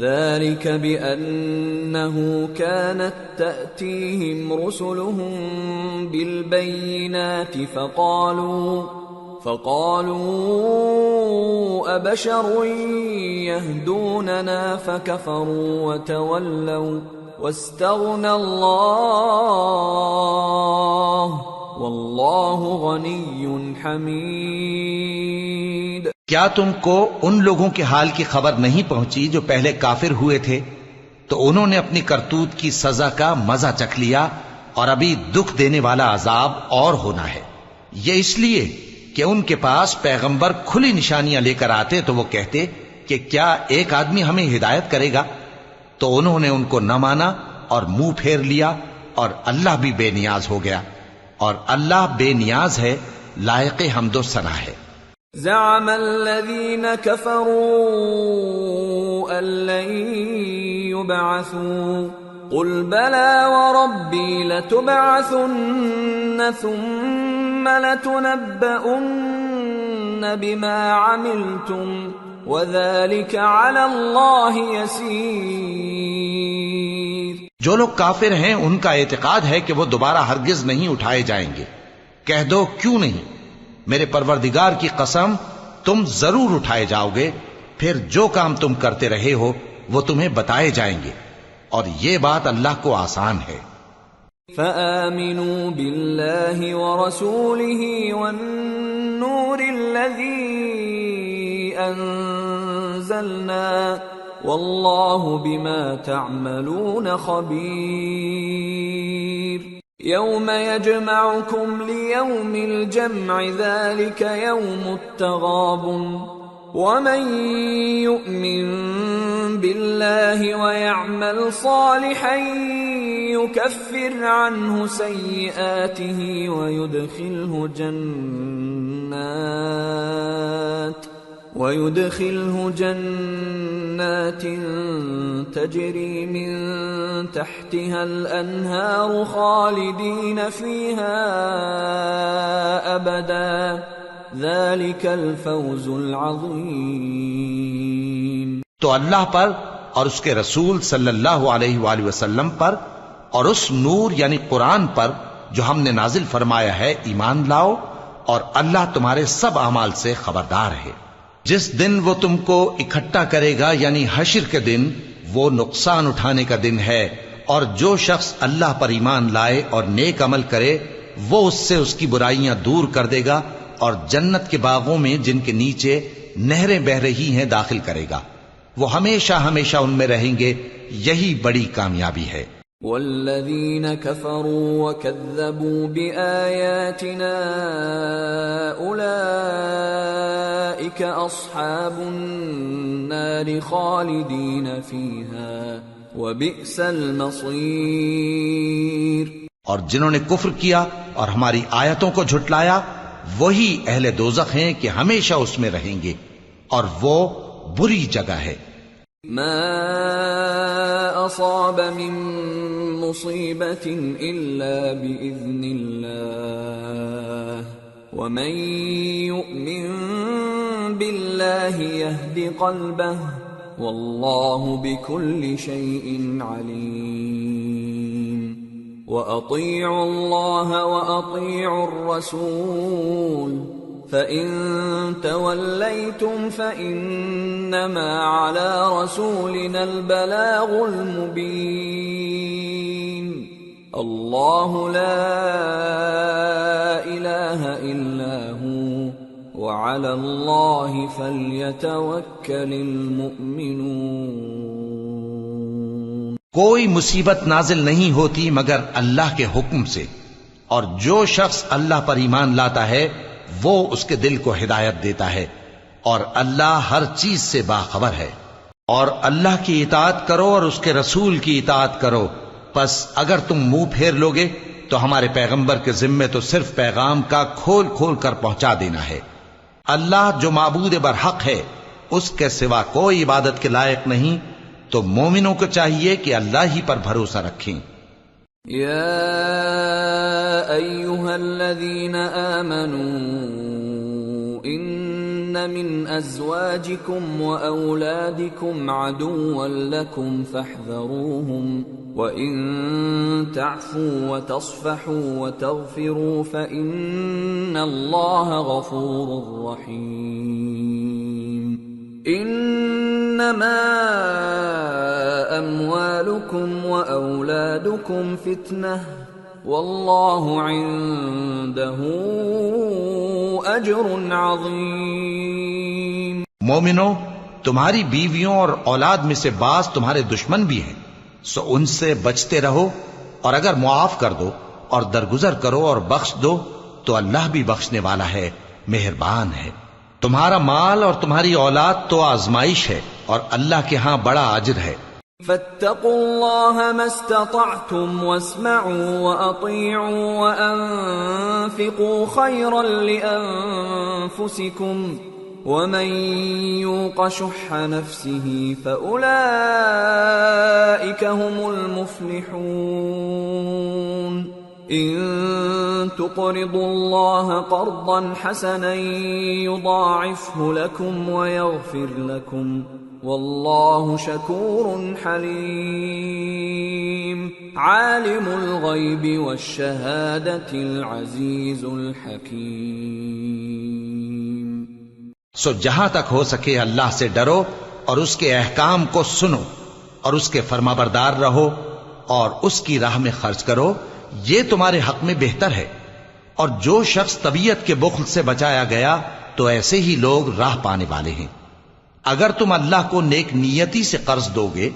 Speaker 2: ذَلِكَ بِأَنَّهُ كَانَتْ تَأْتِيهِمْ رُسُلُهُم بِالْبَيِّنَاتِ فقالوا أبشر يهدوننا فكفروا وتولوا واستغنى الله والله غني حميد۔
Speaker 3: کیا تم کو ان لوگوں کے حال کی خبر نہیں پہنچی جو پہلے کافر ہوئے تھے؟ تو انہوں نے اپنی کرتوت کی سزا کا مزہ چکھ لیا، اور ابھی دکھ دینے والا عذاب اور ہونا ہے۔ یہ اس لیے کہ ان کے پاس پیغمبر کھلی نشانیاں لے کر آتے تو وہ کہتے کہ کیا ایک آدمی ہمیں ہدایت کرے گا؟ تو انہوں نے ان کو نہ مانا اور منہ پھیر لیا، اور اللہ بھی بے نیاز ہو گیا، اور اللہ بے نیاز ہے، لائق حمد و ثنا ہے۔
Speaker 2: زعم الذين كفروا أن لن يبعثوا قل بلى وربي لتبعثن ثم لتنبؤن بما عملتم وذلك على الله يسير۔
Speaker 3: جو لوگ کافر ہیں ان کا اعتقاد ہے کہ وہ دوبارہ ہرگز نہیں اٹھائے جائیں گے۔ کہہ دو کیوں نہیں، میرے پروردگار کی قسم تم ضرور اٹھائے جاؤ گے، پھر جو کام تم کرتے رہے ہو وہ تمہیں بتائے جائیں گے، اور یہ بات اللہ کو آسان ہے۔
Speaker 2: فآمنوا بالله ورسوله والنور الذي أنزلنا والله بما تعملون خبير۔ يوم يجمعكم ليوم الجمع ذلك يوم التغابن ومن يؤمن بالله ويعمل صالحا يكفر عنه سيئاته ويدخله جنات تجري من تحتها الأنهار خالدين فيها أبدا ذلك الفوز العظيم۔
Speaker 3: تو اللہ پر اور اس کے رسول صلی اللہ علیہ وآلہ وسلم پر اور اس نور یعنی قرآن پر جو ہم نے نازل فرمایا ہے ایمان لاؤ، اور اللہ تمہارے سب اعمال سے خبردار ہے۔ جس دن وہ تم کو اکٹھا کرے گا یعنی حشر کے دن، وہ نقصان اٹھانے کا دن ہے، اور جو شخص اللہ پر ایمان لائے اور نیک عمل کرے وہ اس سے اس کی برائیاں دور کر دے گا، اور جنت کے باغوں میں جن کے نیچے نہریں بہ رہی ہیں داخل کرے گا، وہ ہمیشہ ہمیشہ ان میں رہیں گے، یہی بڑی کامیابی ہے۔
Speaker 2: والذین کفروا وکذبوا بآیاتنا اولئک اصحاب النار خالدین فیہا وبئس المصیر۔
Speaker 3: اور جنہوں نے کفر کیا اور ہماری آیتوں کو جھٹلایا وہی اہل دوزخ ہیں کہ ہمیشہ اس میں رہیں گے، اور وہ بری جگہ ہے۔
Speaker 2: ما اصاب من مصیبت الا باذن اللہ ومن یؤمن باللہ یہد قلبہ واللہ بكل شیء علیم۔ وَأَطِيعُوا اللَّهَ وَأَطِيعُوا الرَّسُولَ فَإِن تَوَلَّيْتُمْ فَإِنَّمَا عَلَى رَسُولِنَا الْبَلَاغُ الْمُبِينُ۔ اللَّهُ لَا إِلَٰهَ إِلَّا هُوَ وَعَلَى اللَّهِ فَلْيَتَوَكَّلِ الْمُؤْمِنُونَ۔
Speaker 3: کوئی مصیبت نازل نہیں ہوتی مگر اللہ کے حکم سے، اور جو شخص اللہ پر ایمان لاتا ہے وہ اس کے دل کو ہدایت دیتا ہے، اور اللہ ہر چیز سے باخبر ہے۔ اور اللہ کی اطاعت کرو اور اس کے رسول کی اطاعت کرو، پس اگر تم منہ پھیر لوگے تو ہمارے پیغمبر کے ذمے تو صرف پیغام کا کھول کھول کر پہنچا دینا ہے۔ اللہ جو معبود برحق ہے اس کے سوا کوئی عبادت کے لائق نہیں، تو مومنوں کو چاہیے کہ اللہ ہی پر بھروسہ رکھیں۔
Speaker 2: یا ایھا الذین آمنوا ان من ازواجکم واولادکم عدوا لکم فاحذروہم وَإِن تَعْفُوا وَتَصْفَحُوا وَتَغْفِرُوا فَإِنَّ اللَّهَ غَفُورٌ رَّحِيمٌ۔ إِنَّمَا أَمْوَالُكُمْ وَأَوْلَادُكُمْ فِتْنَةٌ وَاللَّهُ عِندَهُ أَجْرٌ عَظِيمٌ۔
Speaker 3: مومنو، تمہاری بیویوں اور اولاد میں سے بعض تمہارے دشمن بھی ہیں، سو ان سے بچتے رہو، اور اگر معاف کر دو اور درگزر کرو اور بخش دو تو اللہ بھی بخشنے والا ہے، مہربان ہے۔ تمہارا مال اور تمہاری اولاد تو آزمائش ہے، اور اللہ کے ہاں بڑا اجر ہے۔
Speaker 2: فاتقوا الله ما استطعتم واسمعوا وأطيعوا وأنفقوا خيرا لأنفسكم ومن يوق شح نفسه فأولئك هم المفلحون إن تقرضوا الله قرضا حسنا يضاعفه لكم ويغفر لكم والله شكور حليم عالم الغيب والشهادة العزيز الحكيم۔
Speaker 3: سو جہاں تک ہو سکے اللہ سے ڈرو اور اس کے احکام کو سنو اور اس کے فرمانبردار رہو اور اس کی راہ میں خرچ کرو، یہ تمہارے حق میں بہتر ہے۔ اور جو شخص طبیعت کے بخل سے بچایا گیا تو ایسے ہی لوگ راہ پانے والے ہیں۔ اگر تم اللہ کو نیک نیتی سے قرض دو گے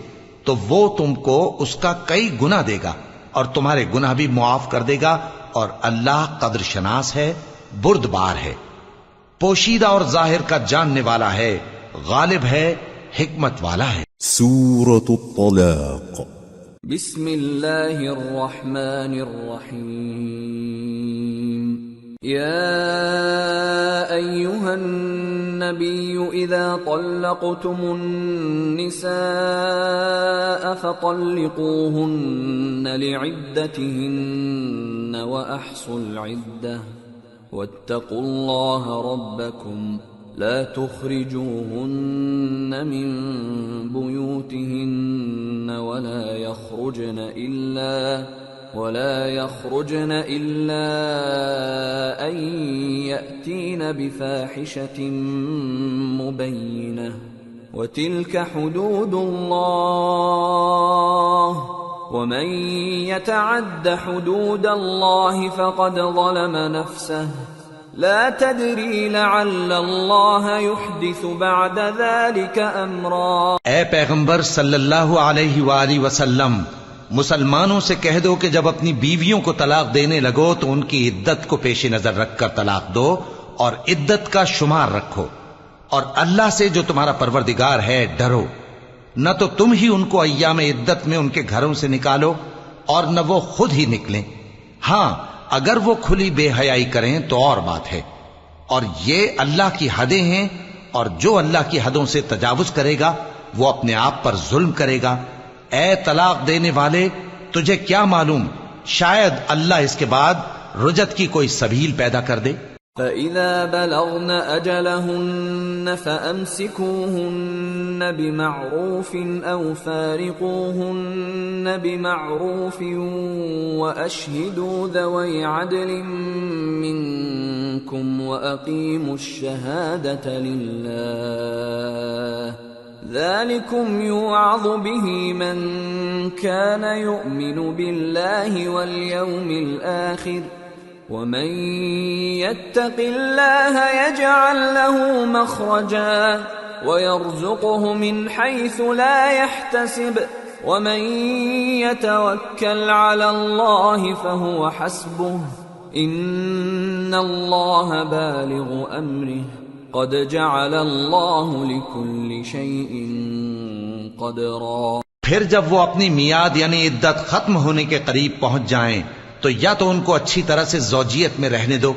Speaker 3: تو وہ تم کو اس کا کئی گنا دے گا اور تمہارے گناہ بھی معاف کر دے گا، اور اللہ قدر شناس ہے، بردبار ہے، پوشیدہ اور ظاہر کا جاننے والا ہے، غالب ہے، حکمت والا ہے۔
Speaker 1: سورة الطلاق۔
Speaker 2: بسم اللہ الرحمن الرحیم۔ یا ایہا النبی اذا طلقتم النساء فطلقوهن لعدتهن واحصوا العدة واتقوا الله ربكم لا تخرجوهن من بيوتهن ولا يخرجن إلا أن يأتين بفاحشة مبينة وتلك حدود الله ومن يتعد حدود الله فقد ظلم نفسه لا تدری لعل اللہ یحدث بعد ذلك امرا۔
Speaker 3: اے پیغمبر صلی اللہ علیہ وآلہ وسلم، مسلمانوں سے کہہ دو کہ جب اپنی بیویوں کو طلاق دینے لگو تو ان کی عدت کو پیش نظر رکھ کر طلاق دو اور عدت کا شمار رکھو، اور اللہ سے جو تمہارا پروردگار ہے ڈرو۔ نہ تو تم ہی ان کو ایام عدت میں ان کے گھروں سے نکالو اور نہ وہ خود ہی نکلیں، ہاں اگر وہ کھلی بے حیائی کریں تو اور بات ہے، اور یہ اللہ کی حدیں ہیں، اور جو اللہ کی حدوں سے تجاوز کرے گا وہ اپنے آپ پر ظلم کرے گا۔ اے طلاق دینے والے، تجھے کیا معلوم شاید اللہ اس کے بعد رجعت کی کوئی سبیل پیدا کر دے۔
Speaker 2: فَإِذَا بَلَغْنَ أَجَلَهُنَّ فَأَمْسِكُوهُنَّ بِمَعْرُوفٍ أَوْ فَارِقُوهُنَّ بِمَعْرُوفٍ وَأَشْهِدُوا ذَوَيْ عَدْلٍ مِّنكُمْ وَأَقِيمُوا الشَّهَادَةَ لِلَّهِ ذَلِكُمْ يُوعَظُ بِهِ مَن كَانَ يُؤْمِنُ بِاللَّهِ وَالْيَوْمِ الْآخِرِ وَمَن يَتَّقِ اللَّهَ يَجْعَل لَّهُ مَخْرَجًا وَيَرْزُقْهُ مِنْ حَيْثُ لَا يَحْتَسِبُ وَمَن يَتَوَكَّلْ عَلَى اللَّهِ فَهُوَ حَسْبُهُ إِنَّ اللَّهَ بَالِغُ أَمْرِهِ قَدْ جَعَلَ اللَّهُ لِكُلِّ شَيْءٍ قَدْرًا۔
Speaker 3: پھر جب وہ اپنی میعاد یعنی عدت ختم ہونے کے قریب پہنچ جائیں تو یا تو ان کو اچھی طرح سے زوجیت میں رہنے دو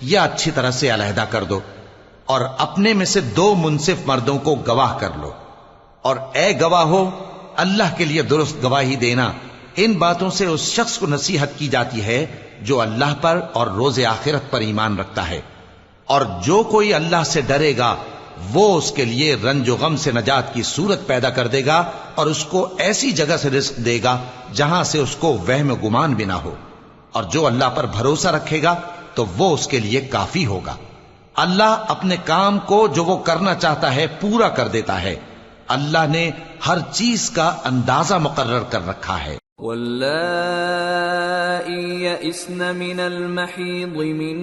Speaker 3: یا اچھی طرح سے علیحدہ کر دو، اور اپنے میں سے 2 منصف مردوں کو گواہ کر لو، اور اے گواہو اللہ کے لیے درست گواہی دینا۔ ان باتوں سے اس شخص کو نصیحت کی جاتی ہے جو اللہ پر اور روز آخرت پر ایمان رکھتا ہے، اور جو کوئی اللہ سے ڈرے گا وہ اس کے لیے رنج و غم سے نجات کی صورت پیدا کر دے گا، اور اس کو ایسی جگہ سے رزق دے گا جہاں سے اس کو وہم و گمان بھی نہ ہو، اور جو اللہ پر بھروسہ رکھے گا تو وہ اس کے لیے کافی ہوگا۔ اللہ اپنے کام کو جو وہ کرنا چاہتا ہے پورا کر دیتا ہے۔ اللہ نے ہر چیز کا اندازہ مقرر کر رکھا ہے۔
Speaker 2: واللائي يئسن من المحيض من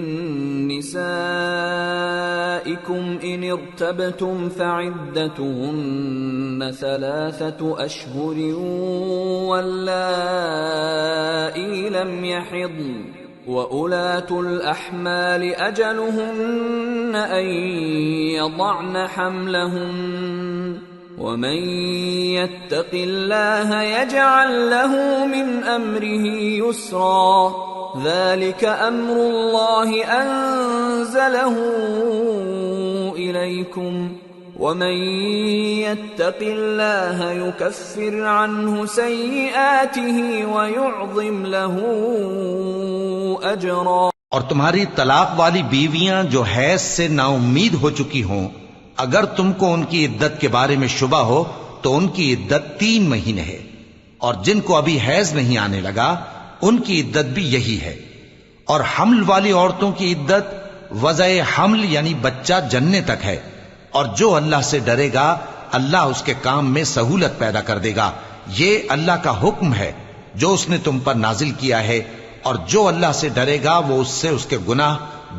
Speaker 2: نسائكم إن ارتبتم فعدتهن 3 أشهر واللائي لم يحضن وأولاة الأحمال أجلهن أن يضعن حملهن ومن يتق الله يجعل له من أمره يسرا ذلك أمر الله أنزله إليكم ومن يتق الله يكفر عنه سيئاته ويعظم له أجرا۔
Speaker 3: اور تمہاری طلاق والی بیویاں جو حیض سے نا امید ہو چکی ہوں، اگر تم کو ان کی عدت کے بارے میں شبہ ہو تو ان کی عدت 3 مہینے ہے، اور جن کو ابھی حیض نہیں آنے لگا ان کی عدت بھی یہی ہے۔ اور حمل والی عورتوں کی عدت وضع حمل یعنی بچہ جننے تک ہے، اور جو اللہ سے ڈرے گا اللہ اس کے کام میں سہولت پیدا کر دے گا۔ یہ اللہ کا حکم ہے جو اس نے تم پر نازل کیا ہے، اور جو اللہ سے ڈرے گا وہ اس سے اس کے گناہ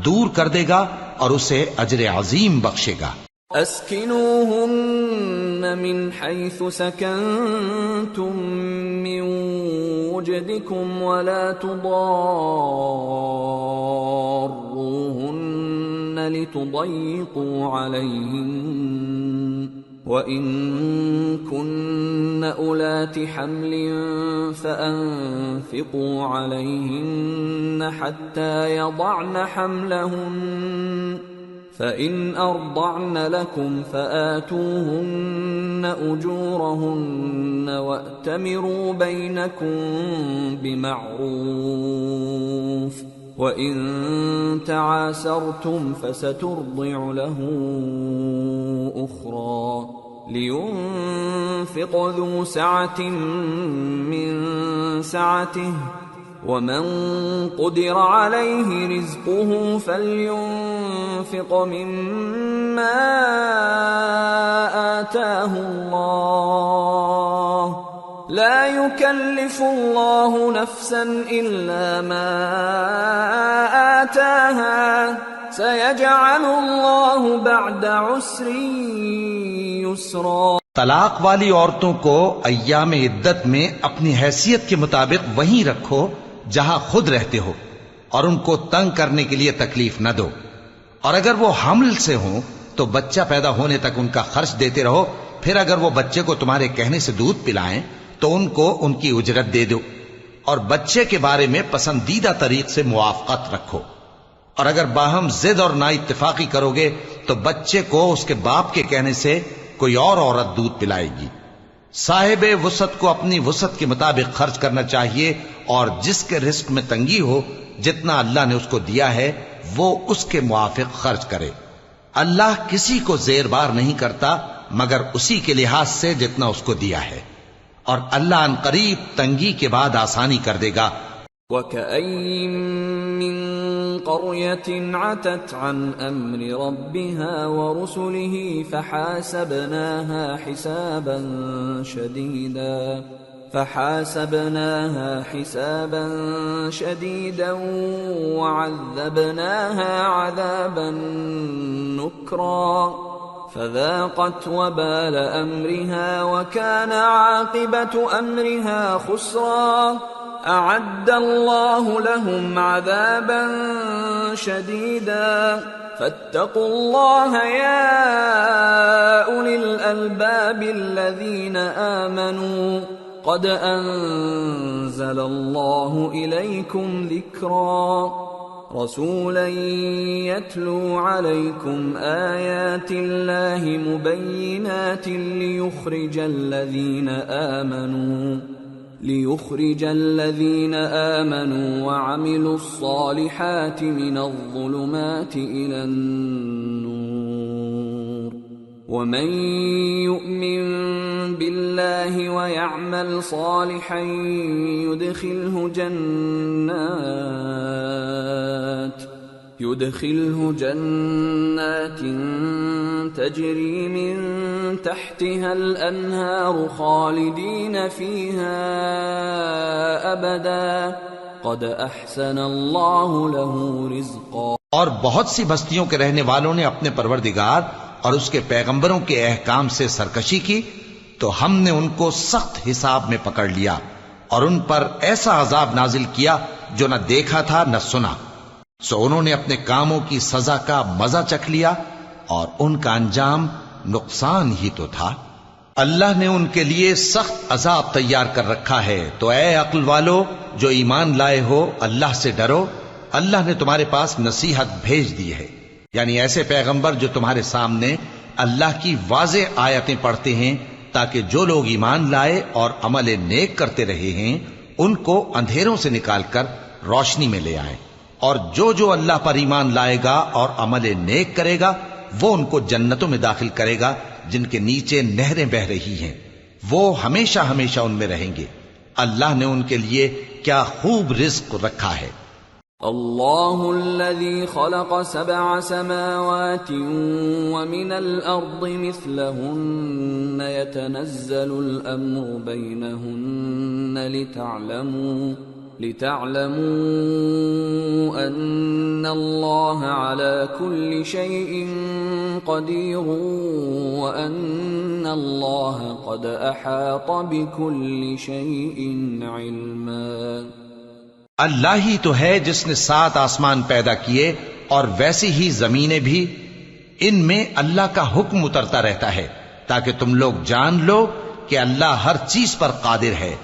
Speaker 3: دور کر دے گا اور اسے اجر عظیم بخشے گا۔
Speaker 2: اسکنوہن من حیث سکنتم من وجدکم ولا تضاروہن لتضیقوا علیہن وَإِن كُنَّ أُولَاتِ حَمْلٍ فَأَنفِقُوا عَلَيْهِنَّ حَتَّى يَضَعْنَ حَمْلَهُنَّ فَإِنْ أَرْضَعْنَ لَكُمْ فَآتُوهُنَّ أُجُورَهُنَّ وَأْتَمِرُوا بَيْنَكُمْ بِمَعْرُوفٍ وَإِن تَعَاسَرْتُمْ فَسَتُرْضِعُ لَهُ أُخْرَى لِيُنْفِقْ ذُو سَعَةٍ مِّن سَعَتِهِ وَمَن قُدِرَ عَلَيْهِ رِزْقُهُ فَلْيُنْفِقْ مِمَّا آتَاهُ اللَّهُ لا يكلف الله نفسا إلا ما آتاها سيجعل الله بعد عسر يسرا۔
Speaker 3: طلاق والی عورتوں کو ایام عدت میں اپنی حیثیت کے مطابق وہیں رکھو جہاں خود رہتے ہو، اور ان کو تنگ کرنے کے لیے تکلیف نہ دو، اور اگر وہ حمل سے ہوں تو بچہ پیدا ہونے تک ان کا خرچ دیتے رہو، پھر اگر وہ بچے کو تمہارے کہنے سے دودھ پلائیں تو ان کو ان کی اجرت دے دو، اور بچے کے بارے میں پسندیدہ طریق سے موافقت رکھو، اور اگر باہم ضد اور نا اتفاقی کرو گے تو بچے کو اس کے باپ کے کہنے سے کوئی اور عورت دودھ پلائے گی۔ صاحب وسعت کو اپنی وسعت کے مطابق خرچ کرنا چاہیے، اور جس کے رزق میں تنگی ہو جتنا اللہ نے اس کو دیا ہے وہ اس کے موافق خرچ کرے۔ اللہ کسی کو زیر بار نہیں کرتا مگر اسی کے لحاظ سے جتنا اس کو دیا ہے، اور اللہ ان قریب تنگی کے بعد آسانی کر دے گا۔
Speaker 2: وَكَأَيٍّ مِّن قَرْيَةٍ عَتَتْ عَنْ أَمْرِ رَبِّهَا وَرُسُلِهِ فَحَاسَبْنَاهَا حِسَابًا شَدِيدًا وَعَذَّبْنَاهَا عَذَابًا نُكْرًا فذاقت وبال أمرها وكان عاقبة أمرها خسرا أعد الله لهم عذابا شديدا فاتقوا الله يا أولي الألباب الذين آمنوا قد أنزل الله إليكم ذكرا رسولا يتلو عليكم آيات الله مبينات ليخرج الذين آمنوا وعملوا الصالحات من الظلمات إلى النور ومن يؤمن بالله ويعمل صالحا يدخله جنات تجري من تحتها الأنهار خالدين فيها أبدا قد أحسن الله له رزقا۔
Speaker 3: اور بہت سی بستیوں کے رہنے والوں نے اپنے پروردگار اور اس کے پیغمبروں کے احکام سے سرکشی کی تو ہم نے ان کو سخت حساب میں پکڑ لیا اور ان پر ایسا عذاب نازل کیا جو نہ دیکھا تھا نہ سنا، سو انہوں نے اپنے کاموں کی سزا کا مزہ چکھ لیا اور ان کا انجام نقصان ہی تو تھا۔ اللہ نے ان کے لیے سخت عذاب تیار کر رکھا ہے، تو اے عقل والو جو ایمان لائے ہو اللہ سے ڈرو۔ اللہ نے تمہارے پاس نصیحت بھیج دی ہے، یعنی ایسے پیغمبر جو تمہارے سامنے اللہ کی واضح آیتیں پڑھتے ہیں تاکہ جو لوگ ایمان لائے اور عمل نیک کرتے رہے ہیں ان کو اندھیروں سے نکال کر روشنی میں لے آئیں، اور جو اللہ پر ایمان لائے گا اور عمل نیک کرے گا وہ ان کو جنتوں میں داخل کرے گا جن کے نیچے نہریں بہ رہی ہیں، وہ ہمیشہ ہمیشہ ان میں رہیں گے۔ اللہ نے ان کے لیے کیا خوب رزق رکھا ہے۔
Speaker 2: اللہ الذي خلق 7 سماوات ومن الأرض مثلهن يتنزل الأمر بينهن لتعلموا أن الله على كل شيء قدير وأن الله قد أحاط بكل شيء علما۔
Speaker 3: اللہ ہی تو ہے جس نے 7 آسمان پیدا کیے اور ویسی ہی زمینیں بھی، ان میں اللہ کا حکم اترتا رہتا ہے تاکہ تم لوگ جان لو کہ اللہ ہر چیز پر قادر ہے،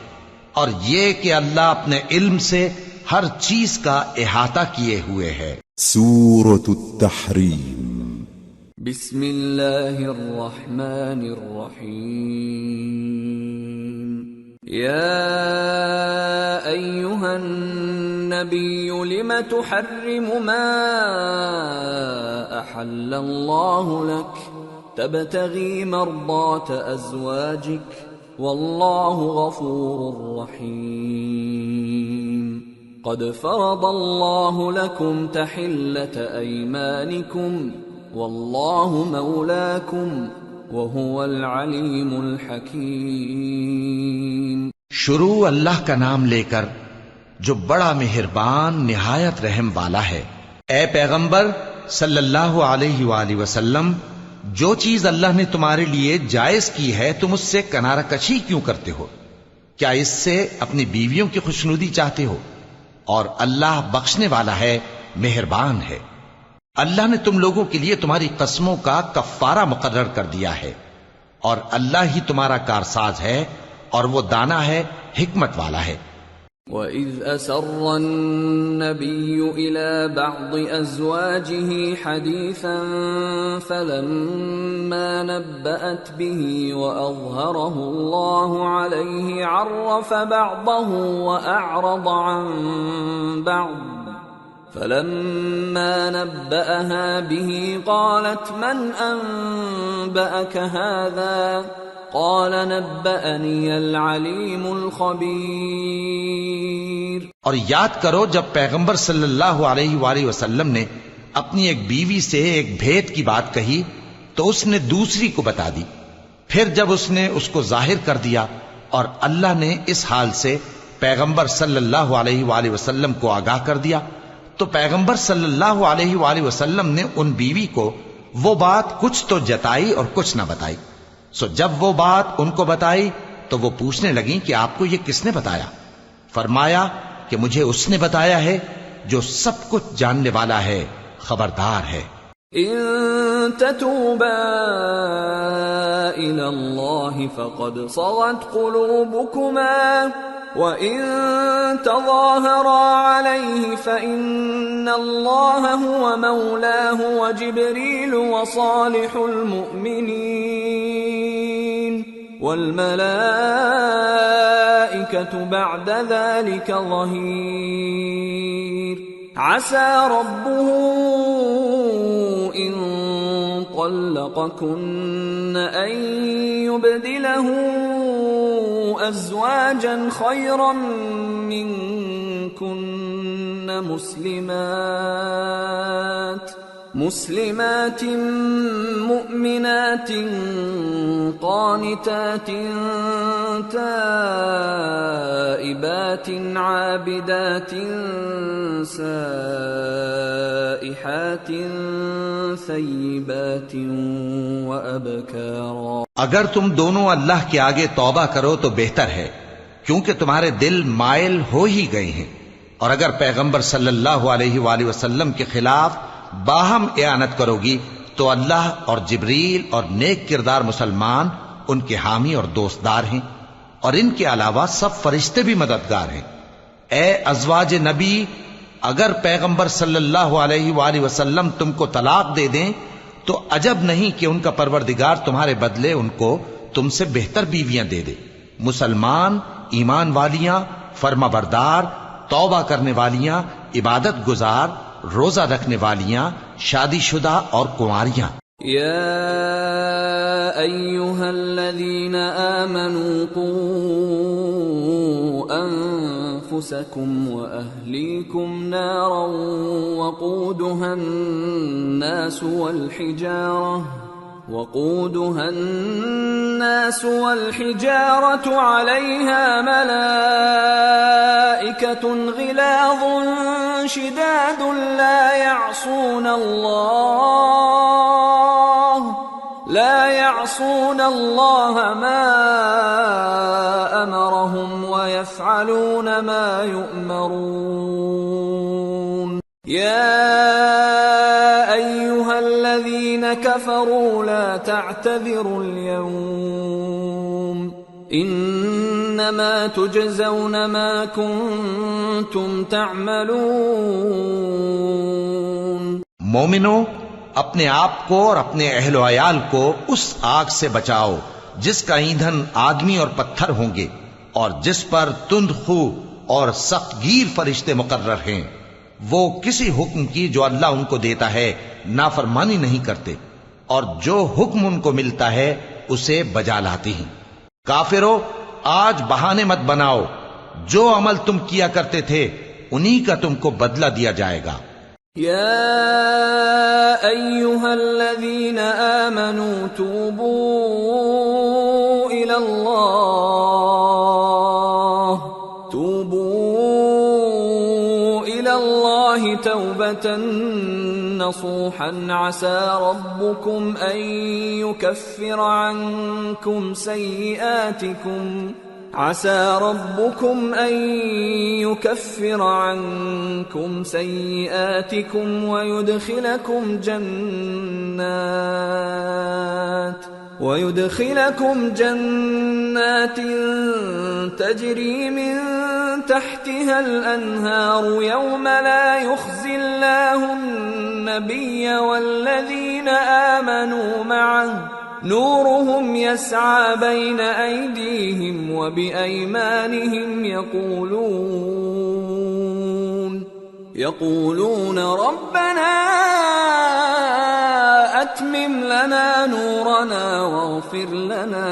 Speaker 3: اور یہ کہ اللہ اپنے علم سے ہر چیز کا احاطہ کیے ہوئے ہے۔
Speaker 1: سورة التحریم۔
Speaker 2: بسم اللہ الرحمن الرحیم۔ یا ایہا النبی لم تحرم ما احل اللہ لک تبتغی مرضات ازواجک واللہ غفور رحیم۔ قد فرض اللہ لکم تحلة ایمانکم واللہ مولاکم وهو العلیم الحکیم۔
Speaker 3: شروع اللہ کا نام لے کر جو بڑا مہربان نہایت رحم والا ہے۔ اے پیغمبر صلی اللہ علیہ وآلہ وسلم، جو چیز اللہ نے تمہارے لیے جائز کی ہے تم اس سے کنارہ کشی کیوں کرتے ہو؟ کیا اس سے اپنی بیویوں کی خوشنودی چاہتے ہو؟ اور اللہ بخشنے والا ہے، مہربان ہے۔ اللہ نے تم لوگوں کے لیے تمہاری قسموں کا کفارہ مقرر کر دیا ہے، اور اللہ ہی تمہارا کارساز ہے اور وہ دانا ہے، حکمت والا ہے۔
Speaker 2: وَإِذْ أَسَرَّ النَّبِيُّ إِلَى بَعْضِ أَزْوَاجِهِ حَدِيثًا فَلَمَّا نَبَّأَتْ بِهِ وَأَظْهَرَهُ اللَّهُ عَلَيْهِ عَرَّفَ بَعْضَهُ وَأَعْرَضَ عَنْ بَعْضٍ فَلَمَّا نَبَّأَهَا بِهِ قَالَتْ مَنْ أَنبَأَكَ هَذَا قال نبأني العليم الخبير۔
Speaker 3: اور یاد کرو جب پیغمبر صلی اللہ علیہ وآلہ وسلم نے اپنی ایک بیوی سے ایک بھید کی بات کہی تو اس نے دوسری کو بتا دی، پھر جب اس نے اس کو ظاہر کر دیا اور اللہ نے اس حال سے پیغمبر صلی اللہ علیہ وآلہ وسلم کو آگاہ کر دیا تو پیغمبر صلی اللہ علیہ وآلہ وسلم نے ان بیوی کو وہ بات کچھ تو جتائی اور کچھ نہ بتائی۔ سو جب وہ بات ان کو بتائی تو وہ پوچھنے لگیں کہ آپ کو یہ کس نے بتایا؟ فرمایا کہ مجھے اس نے بتایا ہے جو سب کچھ جاننے والا ہے، خبردار ہے۔
Speaker 2: ان تتوبا الى اللہ فقد صغت قلوبكما وَإِن تَظَاهَرَا عَلَيْهِ فَإِنَّ اللَّهَ هُوَ مَوْلَاهُ وَجِبْرِيلُ وَصَالِحُ الْمُؤْمِنِينَ وَالْمَلَائِكَةُ بَعْدَ ذَلِكَ ظَهِيرٌ عَسَى رَبُّهُ إِن طَلَّقَكُنَّ أَن يُبْدِلَهُ أزواجا خيرا منكن مسلمات مؤمنات قانتات تائبات عابدات سائحات ثیبات وأبکارا۔
Speaker 3: اگر تم دونوں اللہ کے آگے توبہ کرو تو بہتر ہے، کیونکہ تمہارے دل مائل ہو ہی گئے ہیں، اور اگر پیغمبر صلی اللہ علیہ وآلہ وسلم کے خلاف باہم اعانت کرو گی تو اللہ اور جبریل اور نیک کردار مسلمان ان کے حامی اور دوستدار ہیں، اور ان کے علاوہ سب فرشتے بھی مددگار ہیں۔ اے ازواج نبی، اگر پیغمبر صلی اللہ علیہ وآلہ وسلم تم کو طلاق دے دیں تو عجب نہیں کہ ان کا پروردگار تمہارے بدلے ان کو تم سے بہتر بیویاں دے دے، مسلمان، ایمان والیاں، فرما بردار، توبہ کرنے والیاں، عبادت گزار، روزہ رکھنے والیاں، شادی شدہ اور کنواریاں۔
Speaker 2: یا ایھا الذین آمنوا قوا انفسکم واہلیکم نارا وقودها الناس والحجارة عليها ملائكة غلاظ شداد لا يعصون الله ما أمرهم ويفعلون ما يؤمرون۔ يا أيها الذين كفروا لا تعتذروا اليوم انما تجزون ما كنتم تعملون۔
Speaker 3: مومنو، اپنے آپ کو اور اپنے اہل و عیال کو اس آگ سے بچاؤ جس کا ایندھن آدمی اور پتھر ہوں گے، اور جس پر تند خو اور سخت گیر فرشتے مقرر ہیں۔ وہ کسی حکم کی جو اللہ ان کو دیتا ہے نافرمانی نہیں کرتے، اور جو حکم ان کو ملتا ہے اسے بجا لاتے ہیں۔ کافرو، آج بہانے مت بناؤ، جو عمل تم کیا کرتے تھے انہی کا تم کو بدلہ دیا جائے گا۔
Speaker 2: یا ایھا الذین آمنوا توبوا الی اللہ توبة نصوحا عسى ربكم أن يكفر عنكم سيئاتكم ويدخلكم جنات تجري من تحتها الأنهار يوم لا يخزي الله النبي والذين آمنوا معه نورهم يسعى بين أيديهم وبأيمانهم يقولون ربنا أتمم لنا نورنا واغفر لنا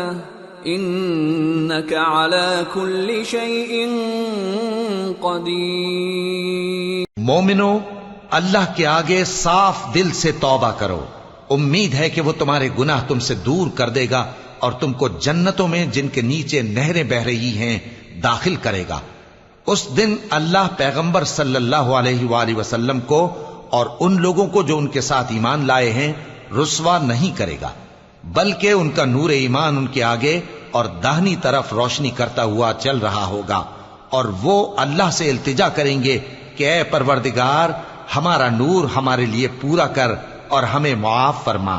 Speaker 2: إنك على كل شيء قدير۔
Speaker 3: مومنو، اللہ کے آگے صاف دل سے توبہ کرو، امید ہے کہ وہ تمہارے گناہ تم سے دور کر دے گا اور تم کو جنتوں میں جن کے نیچے نہریں بہ رہی ہیں داخل کرے گا۔ اس دن اللہ پیغمبر صلی اللہ علیہ وآلہ وسلم کو اور ان لوگوں کو جو ان کے ساتھ ایمان لائے ہیں رسوا نہیں کرے گا، بلکہ ان کا نور ایمان ان کے آگے اور داہنی طرف روشنی کرتا ہوا چل رہا ہوگا، اور وہ اللہ سے التجا کریں گے کہ اے پروردگار، ہمارا نور ہمارے لیے پورا کر اور ہمیں معاف فرما،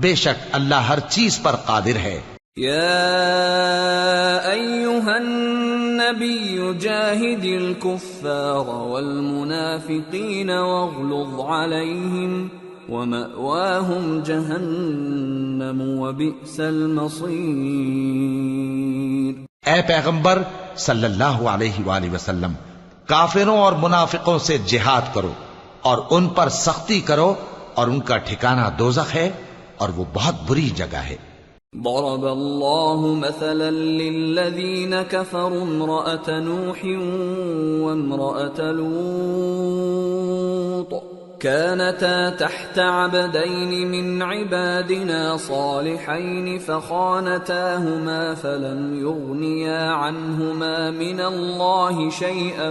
Speaker 3: بے شک اللہ ہر چیز پر قادر ہے۔
Speaker 2: یا ایھا النبی جاہد الکفار والمنافقین واغلظ علیہم ومأواہم جہنم وبئس المصیر۔
Speaker 3: اے پیغمبر صلی اللہ علیہ وآلہ وسلم، کافروں اور منافقوں سے جہاد کرو اور ان پر سختی کرو، اور ان کا ٹھکانہ دوزخ ہے اور وہ بہت بری جگہ ہے۔
Speaker 2: ضرب الله مثلا للذين كفروا امرأة نوح وامرأة لوط كانتا تحت عبدين من عبادنا صالحين فخانتاهما فلم يغنيا عنهما من الله شيئا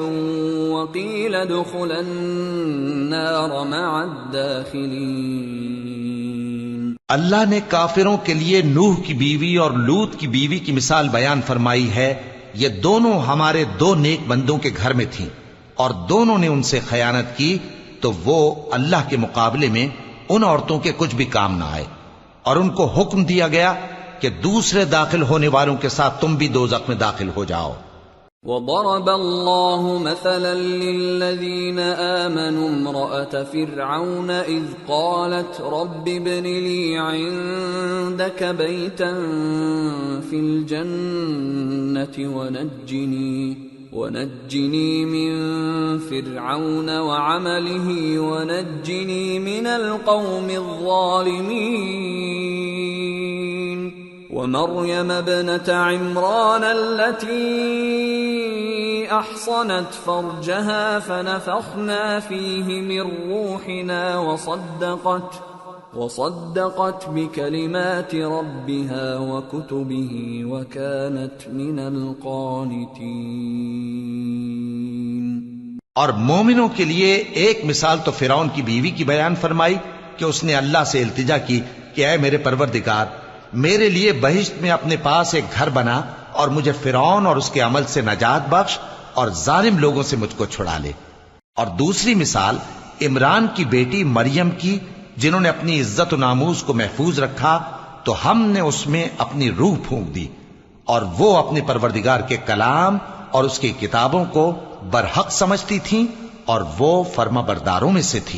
Speaker 2: وقيل ادخلا النار مع الداخلين۔
Speaker 3: اللہ نے کافروں کے لیے نوح کی بیوی اور لوط کی بیوی کی مثال بیان فرمائی ہے۔ یہ دونوں ہمارے دو نیک بندوں کے گھر میں تھیں اور دونوں نے ان سے خیانت کی تو وہ اللہ کے مقابلے میں ان عورتوں کے کچھ بھی کام نہ آئے، اور ان کو حکم دیا گیا کہ دوسرے داخل ہونے والوں کے ساتھ تم بھی دوزخ میں داخل ہو جاؤ۔
Speaker 2: وضرب الله مثلا للذين آمنوا امرأة فرعون إذ قالت رب ابن لي عندك بيتا في الجنة ونجني من فرعون وعمله ونجني من القوم الظالمين ومريم ابنة عمران التي أحصنت فرجها فنفخنا فيه من روحنا وصدقت بكلمات ربها وكتبه وكانت من القانتين۔
Speaker 3: اور مومنوں کے لیے ایک مثال تو فرعون کی بیوی کی بیان فرمائی کہ اس نے اللہ سے التجا کی کہ اے میرے پروردگار، میرے لیے بہشت میں اپنے پاس ایک گھر بنا اور مجھے فرعون اور اس کے عمل سے نجات بخش اور ظالم لوگوں سے مجھ کو چھڑا لے۔ اور دوسری مثال عمران کی بیٹی مریم کی، جنہوں نے اپنی عزت و ناموس کو محفوظ رکھا تو ہم نے اس میں اپنی روح پھونک دی، اور وہ اپنے پروردگار کے کلام اور اس کی کتابوں کو برحق سمجھتی تھیں اور وہ فرما برداروں میں سے تھی۔